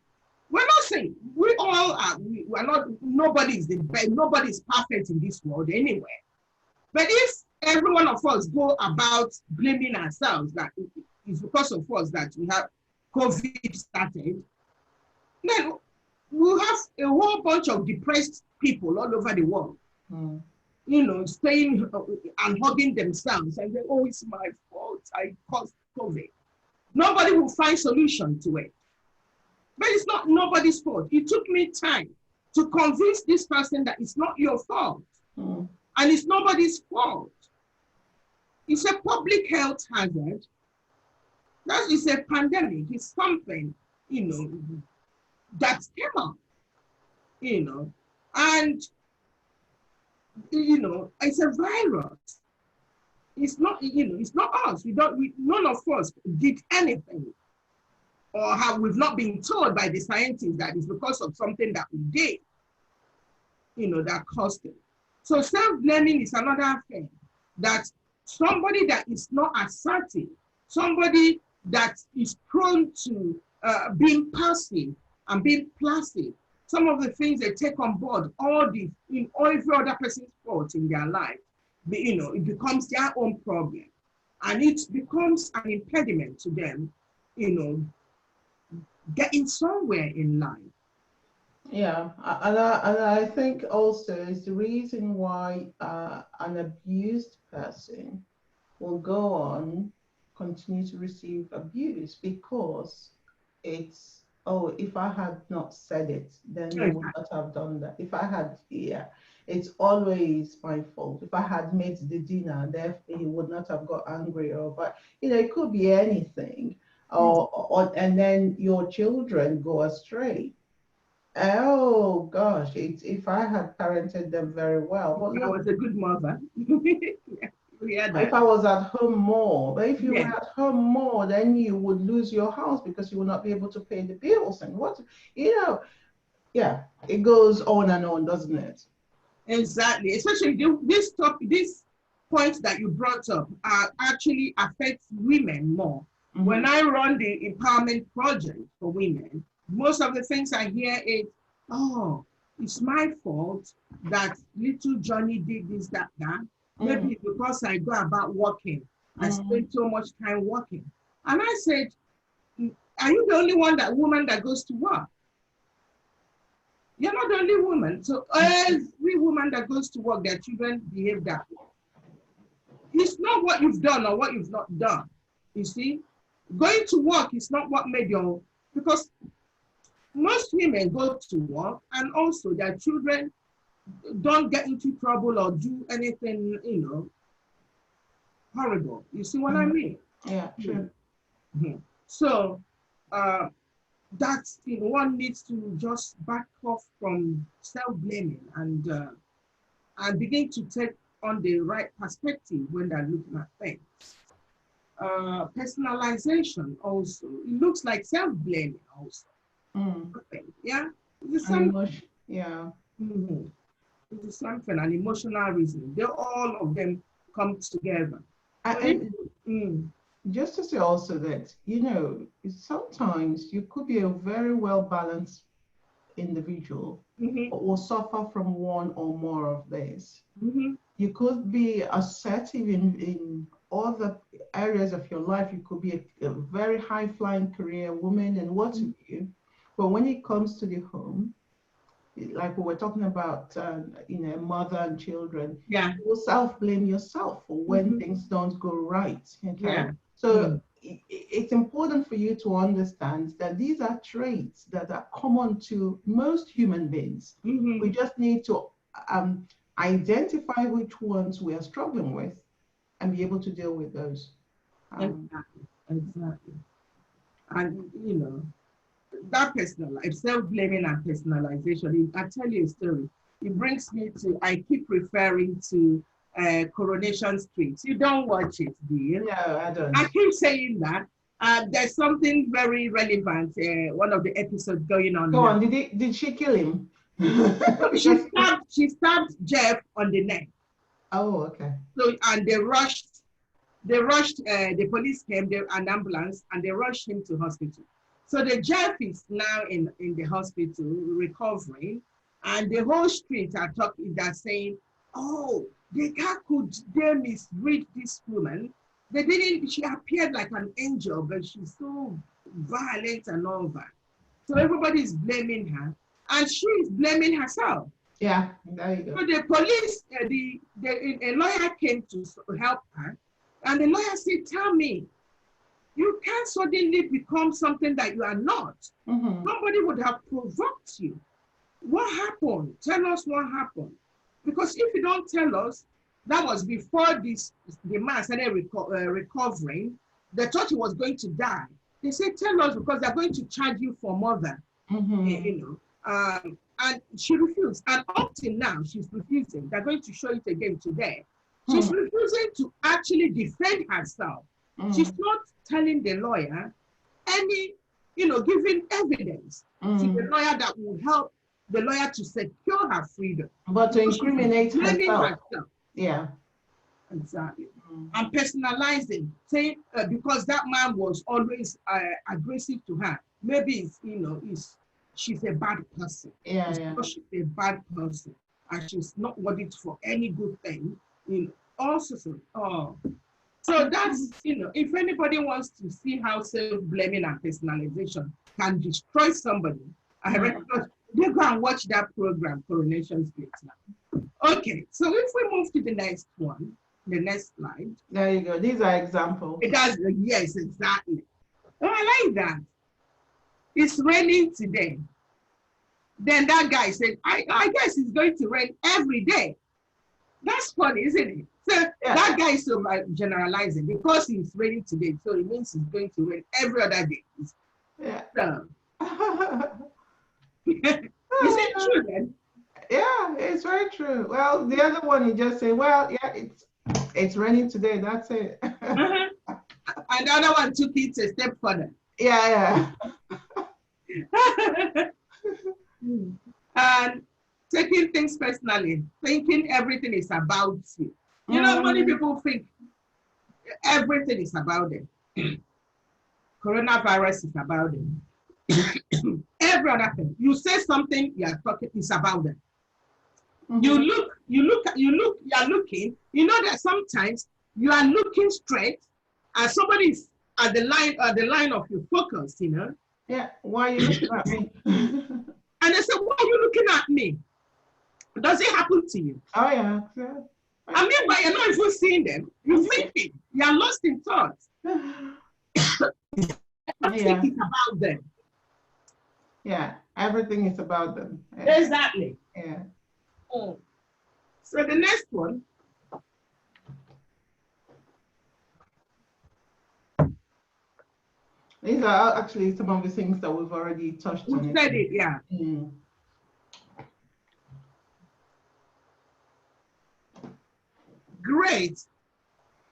We're not saying we all are. We're not. Nobody's the best. Nobody's perfect in this world anyway. But if every one of us go about blaming ourselves that it's because of us that we have COVID started, then we'll have a whole bunch of depressed people all over the world. Staying and hugging themselves and say, oh, it's my fault. I caused COVID. Nobody will find solution to it. But it's not nobody's fault. It took me time to convince this person that it's not your fault. And it's nobody's fault. It's a public health hazard. That is a pandemic. It's something, that came up, and, it's a virus. It's not, it's not us. None of us did anything, or we've not been told by the scientists that it's because of something that we did, that caused it. So self-blaming is another thing, that somebody that is not assertive, somebody that is prone to being passive and being placid, some of the things they take on board, every other person's fault in their life, it becomes their own problem. And it becomes an impediment to them, getting somewhere in life. Yeah, and I think also is the reason why an abused person will go on continue to receive abuse, because it's, oh, if I had not said it, then they would not have done that. If I had, it's always my fault. If I had made the dinner, then he would not have got angry, but it could be anything, and then your children go astray. Oh gosh, if I had parented them very well. But I was a good mother. Yeah. Yeah, If that. I was at home more, but if you were Yeah, at home more, then you would lose your house because you will not be able to pay the bills and what, you know, yeah, it goes on and on, doesn't it? exactly. Especially this topic, this point that you brought up actually affects women more. When I run the empowerment project for women, most of the things I hear is, oh, it's my fault that little Johnny did this, that, that. Maybe it's because I go about working. I spend so much time working. And I said, are you the only woman that goes to work? You're not the only woman. So every woman that goes to work, their children behave that way. It's not what you've done or what you've not done. You see, going to work is not what made your, because most women go to work and also their children don't get into trouble or do anything, horrible. You see what I mean? Yeah, sure. So that's, one needs to just back off from self-blaming and begin to take on the right perspective when they're looking at things. Personalization also, it looks like self-blaming also. Yeah, it's something. Yeah. It's something, an emotional reason. They all of them come together. Just to say also that, sometimes you could be a very well balanced individual, but will suffer from one or more of this. You could be assertive in other areas of your life. You could be a very high flying career woman and what have you. But when it comes to the home, like we were talking about, mother and children, yeah, you will self-blame yourself for when things don't go right. Okay. Yeah. So it's important for you to understand that these are traits that are common to most human beings. We just need to identify which ones we are struggling with and be able to deal with those. Exactly. And that self-blaming and personalization, I tell you a story. It brings me to, I keep referring to Coronation Street. You don't watch it, do you? No, I don't. I keep saying that. There's something very relevant, one of the episodes going on. Go on, did she kill him? She stabbed Jeff on the neck. Oh, okay. So, and they rushed, the police came, an ambulance, and they rushed him to hospital. So the Jeff is now in the hospital recovering, and the whole street are talking, they're saying, oh, how could they misread this woman? She appeared like an angel, but she's so violent and all that. So everybody's blaming her, and she is blaming herself. Yeah, there you go. So the police, a lawyer came to help her, and the lawyer said, tell me, you can't suddenly become something that you are not. Somebody would have provoked you. What happened? Tell us what happened. Because if you don't tell us, that was before the man started recovering. They thought he was going to die. They said, tell us, because they're going to charge you for murder. And she refused. And up till now, she's refusing. They're going to show it again today. She's refusing to actually defend herself. She's not telling the lawyer any, giving evidence to the lawyer that will help the lawyer to secure her freedom. But to incriminate herself. Yeah. Exactly. And personalizing, saying because that man was always aggressive to her, maybe she's a bad person. Because she's a bad person and she's not worthy for any good thing. Also, so that's, if anybody wants to see how self-blaming and personalization can destroy somebody, I recommend they go and watch that program, Coronation Street now. Okay, so if we move to the next one, the next slide. There you go. These are examples. Yes, exactly. Oh, I like that. It's raining today. Then that guy said, I guess it's going to rain every day. That's funny, isn't it? So that guy is so generalizing because it's raining today, so it means it's going to rain every other day. Yeah. So, is it true then? Yeah, it's very true. Well, the other one, he just said, well, yeah, It's raining today, that's it. And the other one took it a step further. Yeah. And taking things personally, thinking everything is about you. You know, many people think everything is about them. Coronavirus is about them. Every other thing. You say something, you are talking, it's about them. You are looking, you know that sometimes you are looking straight and somebody is at the line of your focus, you know. Yeah, why are you looking at me? And they say, why are you looking at me? Does it happen to you? Oh yeah. I mean, but you're not even seeing them. You're thinking. You're lost in thought. Everything is about them. Yeah, everything is about them. Exactly. Yeah. So the next one. These are actually some of the things that we've already touched on. We said it, yeah. Great.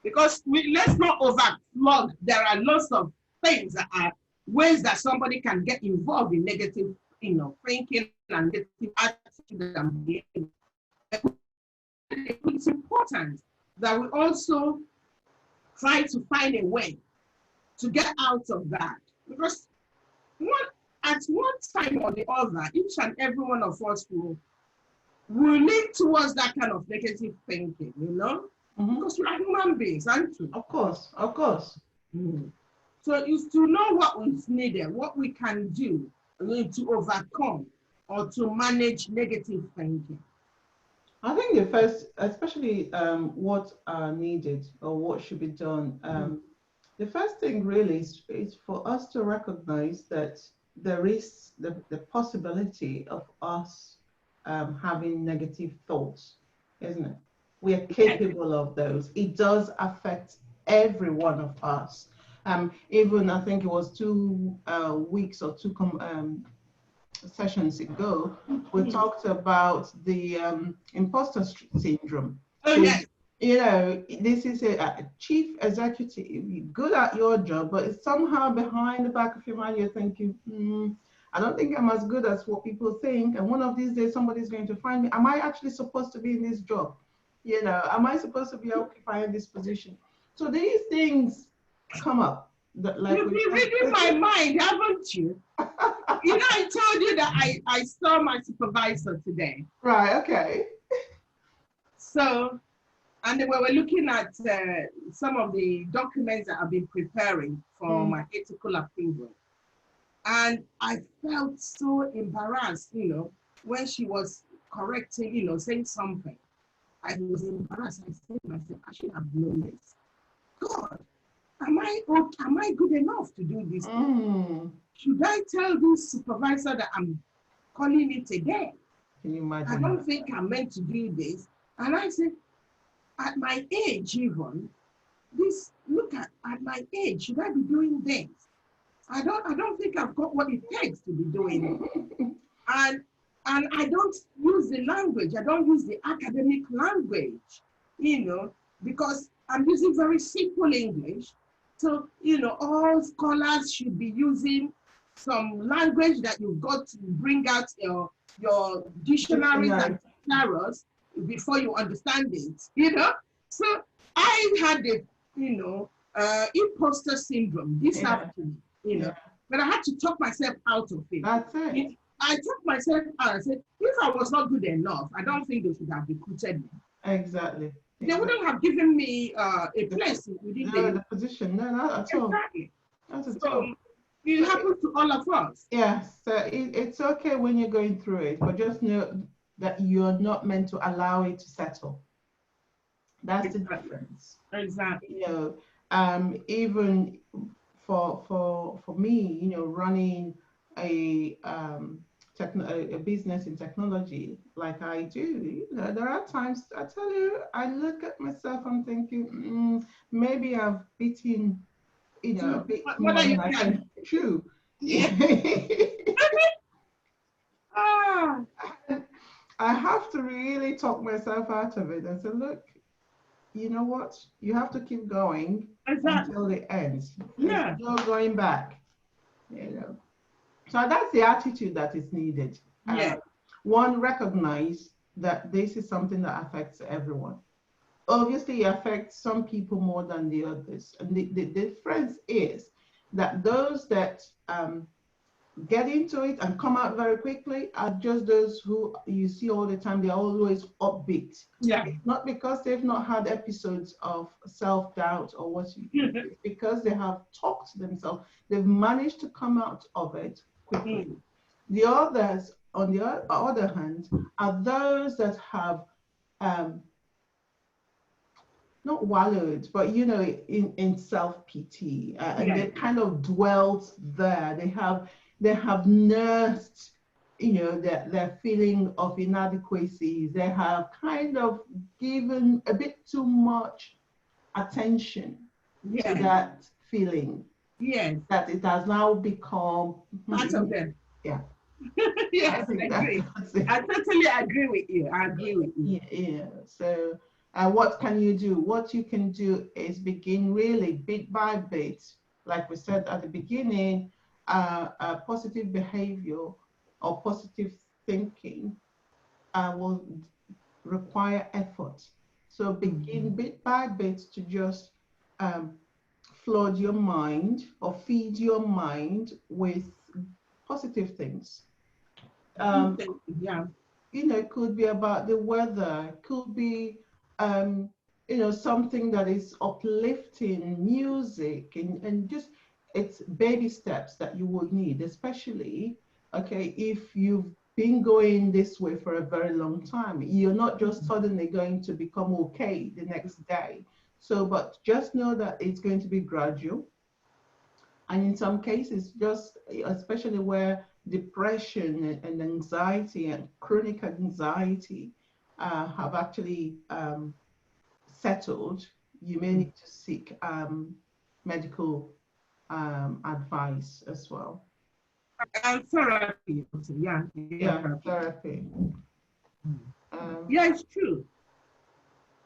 Because let's not overflog. There are lots of things that are ways that somebody can get involved in negative, thinking and negative attitude and behavior. It's important that we also try to find a way to get out of that, because at one time or the other, each and every one of us will lean towards that kind of negative thinking, because we are human beings, aren't we? Of course. So it's to know what is needed, what we can do to overcome or to manage negative thinking. I think the first, especially what are needed or what should be done, the first thing really is for us to recognize that there is the possibility of us having negative thoughts, isn't it? We are capable of those. It does affect every one of us. Even I think it was 2 weeks or 2 sessions ago, we talked about the imposter syndrome. Oh, yes. This is a chief executive, good at your job, but it's somehow behind the back of your mind, you're thinking, I don't think I'm as good as what people think. And one of these days, somebody's going to find me. Am I actually supposed to be in this job? Am I supposed to be occupying this position? So these things come up. You've been reading my mind, haven't you? I told you that I saw my supervisor today. Right, okay. So, and then we were looking at some of the documents that I've been preparing for my ethical approval. And I felt so embarrassed, when she was correcting, saying something. I was embarrassed. I said to myself, I should have known this. God, am I good enough to do this? Should I tell this supervisor that I'm calling it a day? Can you imagine? I don't think I'm meant to do this. And I said, at my age even, at my age, should I be doing this? I don't think I've got what it takes to be doing it. And I don't use the language. I don't use the academic language, because I'm using very simple English. So, all scholars should be using some language that you've got to bring out your dictionaries and dictionaries before you understand it, So I had imposter syndrome this afternoon, but I had to talk myself out of it. That's it. I took myself out and said, if I was not good enough, I don't think they should have recruited me. Exactly. They wouldn't have given me a place within the position. No, not at all. Exactly. Not at So all. it happens to all of us. Yes, so it's okay when you're going through it, but just know that you're not meant to allow it to settle. That's the difference. Exactly. Even for me, running a business in technology like I do, there are times, I tell you, I look at myself, I'm thinking, maybe I've beaten, a bit more than I can chew. Yeah. I have to really talk myself out of it and say, look, you know what? You have to keep going Exactly. until the end. Yeah. There's no going back, you know. So that's the attitude that is needed. Yeah. One, recognize that this is something that affects everyone. Obviously, it affects some people more than the others. And the difference is that those that get into it and come out very quickly are just those who you see all the time. They're always upbeat. Yeah. It's not because they've not had episodes of self-doubt or what it's because they have talked to themselves. They've managed to come out of it quickly. The others, on the other hand, are those that have not wallowed, but you know, in self-pity, and they kind of dwelt there. They have nursed, you know, their feeling of inadequacy. They have kind of given a bit too much attention to that feeling. Yes. That it has now become part of them. Yeah. Yes, I agree. I totally agree with you. I agree with you. Yeah. So what can you do? What you can do is begin really bit by bit, like we said at the beginning, positive behavior or positive thinking will require effort. So begin bit by bit to just flood your mind or feed your mind with positive things. Yeah. You know, it could be about the weather, it could be, you know, something that is uplifting, music, and just, it's baby steps that you would need, especially, okay, if you've been going this way for a very long time. You're not just suddenly going to become okay the next day. So, but just know that it's going to be gradual. And in some cases, just especially where depression and anxiety and chronic anxiety have actually settled, you may need to seek medical advice as well. And therapy. Yeah. Therapy. Yeah, it's true.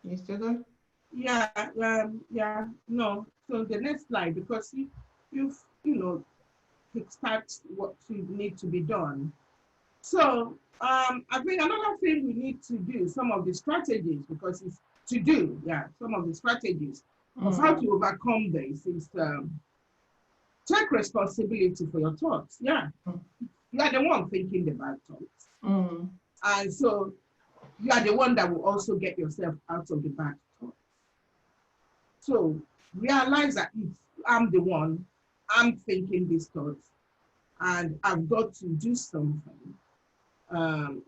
You still good? Yeah. Yeah. No. So the next slide, because you know, kickstart what need to be done. So I think another thing we need to do, some of the strategies, because it's to do, some of the strategies of how to overcome this is take responsibility for your thoughts. Yeah. You are the one thinking the bad thoughts. And so you are the one that will also get yourself out of the bad thoughts. So realize that if I'm the one, I'm thinking these thoughts, and I've got to do something.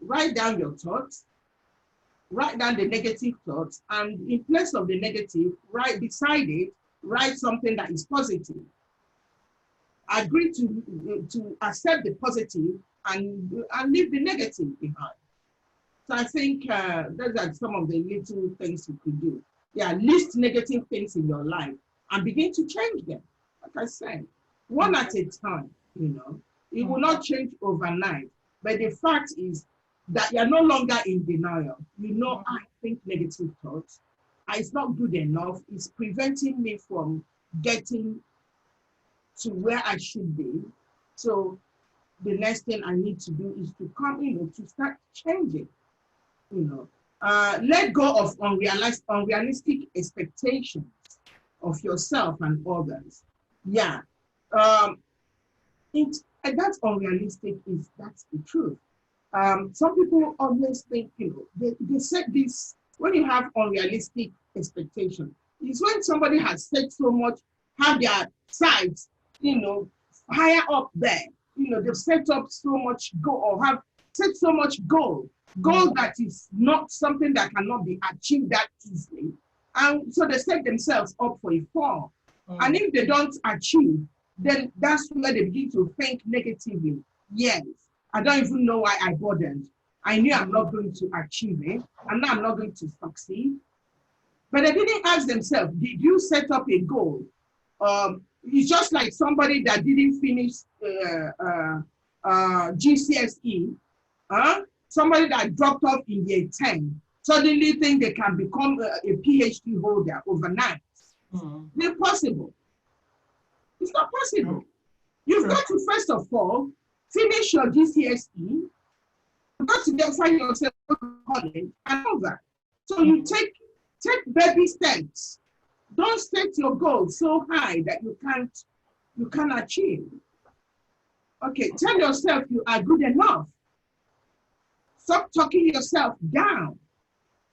Write down your thoughts, write down the negative thoughts, and in place of the negative, right beside it, write something that is positive. Agree to accept the positive and leave the negative behind. So I think those are some of the little things you could do. Yeah, list negative things in your life and begin to change them. Like I said, one at a time, you know. It will not change overnight. But the fact is that you're no longer in denial. You know, I think negative thoughts. It's not good enough. It's preventing me from getting to where I should be. So the next thing I need to do is to come, you know, to start changing, you know. Let go of unrealistic expectations of yourself and others. Yeah. That's unrealistic, that's the truth. Some people always think, you know, they said this, when you have unrealistic expectation, it's when somebody has said so much, have their sights, you know, higher up there. You know, they've set up so much goal, or have set so much goal that is not something that cannot be achieved that easily. And so they set themselves up for a fall. And if they don't achieve, then that's where they begin to think negatively. Yes, I don't even know why I bothered. I knew I'm not going to achieve it, and now I'm not going to succeed. But they didn't ask themselves, did you set up a goal? It's just like somebody that didn't finish GCSE, somebody that dropped off in year 10. suddenly think they can become a PhD holder overnight. It's impossible. It's not possible. You've got to, first of all, finish your GCSE. You've got to then find yourself to college and all that. So you take baby steps. Don't set your goals so high that you can't achieve. Okay, tell yourself you are good enough. Stop talking yourself down.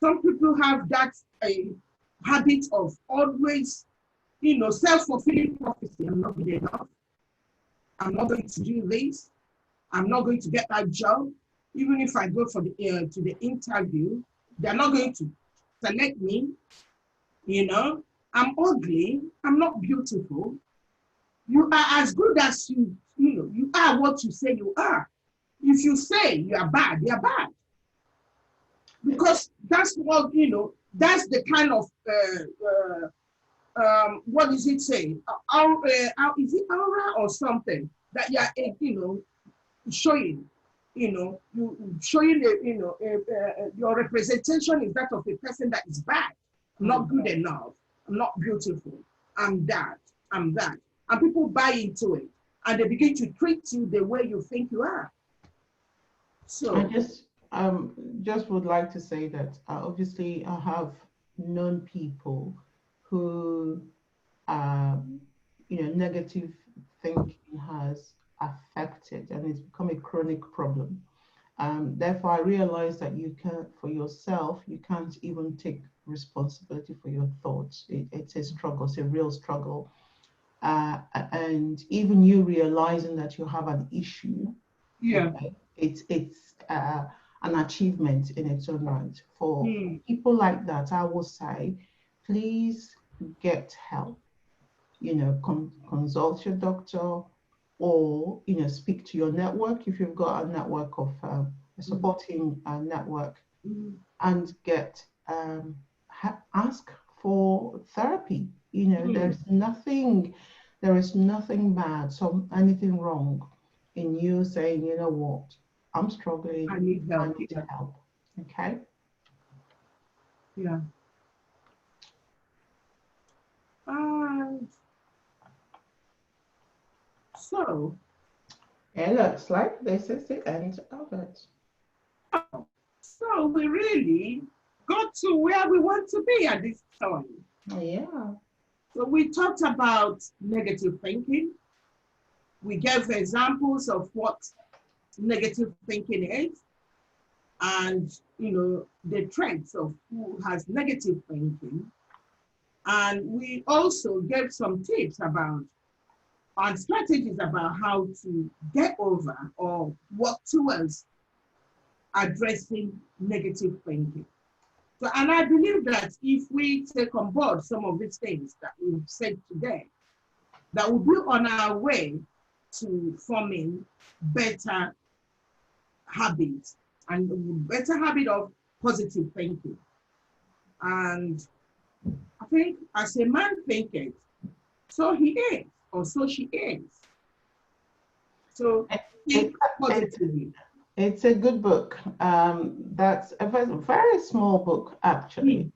Some people have that habit of always, self-fulfilling prophecy. I'm not good enough. I'm not going to do this. I'm not going to get that job. Even if I go for to the interview, they're not going to select me. I'm ugly. I'm not beautiful. You are as good as you are what you say you are. If you say you are bad, you are bad. Because that's what, that's the kind of, what does it say? Is it aura or something that you are, showing, you showing, your representation is that of a person that is bad, not good enough, not beautiful. I'm that, I'm that. And people buy into it and they begin to treat you the way you think you are. So I just would like to say that obviously I have known people who, negative thinking has affected and it's become a chronic problem. Therefore, I realized that you can't even take responsibility for your thoughts. It's a struggle, it's a real struggle. And even you realizing that you have an issue, it's an achievement in its own right. For people like that, I will say, please get help. Consult your doctor, or speak to your network if you've got a network of a supporting network, and get ask for therapy. There is nothing bad, anything wrong in you saying, you know what, I'm struggling, I need help. I need help. Okay. Yeah. So it looks like this is the end of it. So we really got to where we want to be at this time. Yeah. So we talked about negative thinking. We gave examples of what negative thinking is, and the traits of who has negative thinking. And we also gave some tips about and strategies about how to get over or work towards addressing negative thinking. So, and I believe that if we take on board some of these things that we've said today, that we'll be on our way to forming better habits and better habit of positive thinking. And I think as a man thinketh, so he is, or so she is. So think positively. It's a good book. That's a very small book, actually.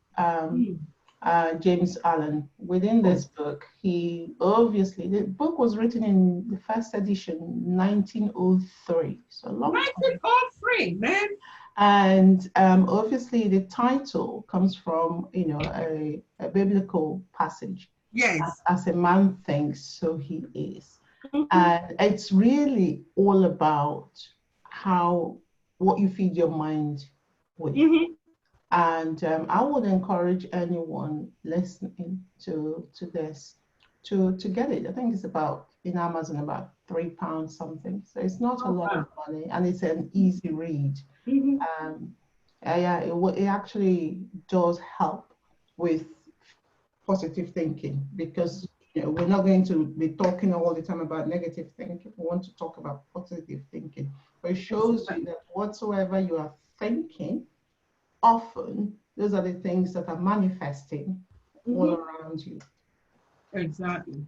James Allen. Within this book, the book was written in the first edition, 1903. So long 1903, man. And obviously, the title comes from a biblical passage. Yes. As a man thinks, so he is. And it's really all about what you feed your mind with. And I would encourage anyone listening to this to get it. I think it's in Amazon about £3 something. So it's not a lot of money, and it's an easy read. It actually does help with positive thinking, because we're not going to be talking all the time about negative thinking. We want to talk about positive thinking. But it shows you that whatsoever you are thinking, often those are the things that are manifesting all around you. Exactly.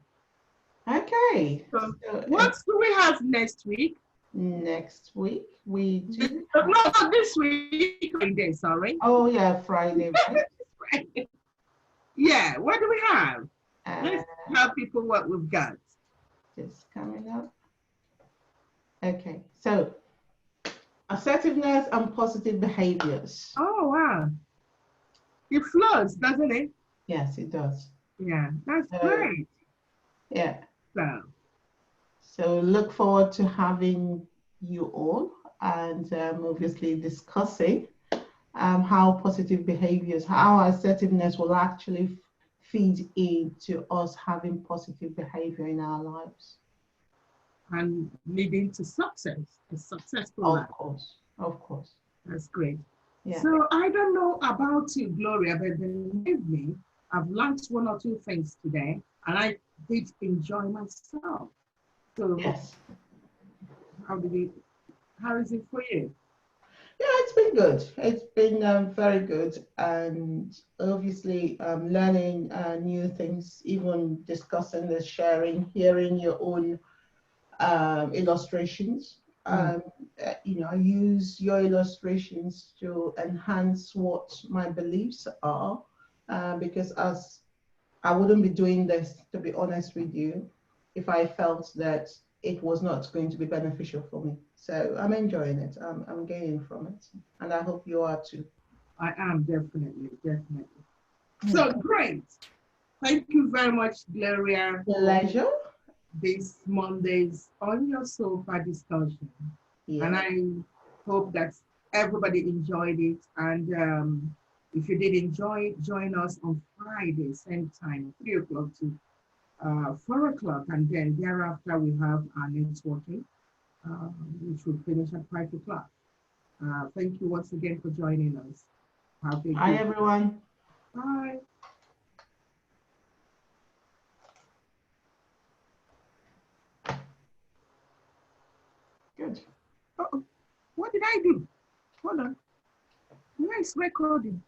Okay. So what do we have next week? Next week we do. No, not this week. Friday, sorry. Oh yeah, Friday, right? Yeah, what do we have? Let's tell people what we've got. Just coming up. Okay, so assertiveness and positive behaviors. Oh, wow. It flows, doesn't it? Yes, it does. Yeah, that's great. Yeah. So look forward to having you all and obviously discussing how positive behaviors, how assertiveness will actually feed into us having positive behavior in our lives. And leading to success, a successful life. Of course. That's great. Yeah. So I don't know about you, Gloria, but believe me, I've learned one or two things today, and I did enjoy myself. So yes. How is it for you? Yeah, it's been good. It's been very good, and obviously learning new things, even discussing the sharing, hearing your own illustrations. You know, I use your illustrations to enhance what my beliefs are, because as I wouldn't be doing this, to be honest with you, if I felt that it was not going to be beneficial for me. So I'm enjoying it. I'm gaining from it, and I hope you are too. I am definitely. So great. Thank you very much, Gloria. Pleasure. This Monday's On Your Sofa discussion. Yeah. And I hope that everybody enjoyed it. And if you did enjoy it, join us on Friday, same time, 3 o'clock to 4 o'clock. And then thereafter, we have our networking, which will finish at 5 o'clock. Thank you once again for joining us. Bye, everyone. Bye. Good. Uh-oh. What did I do? Hold on. Where is recording?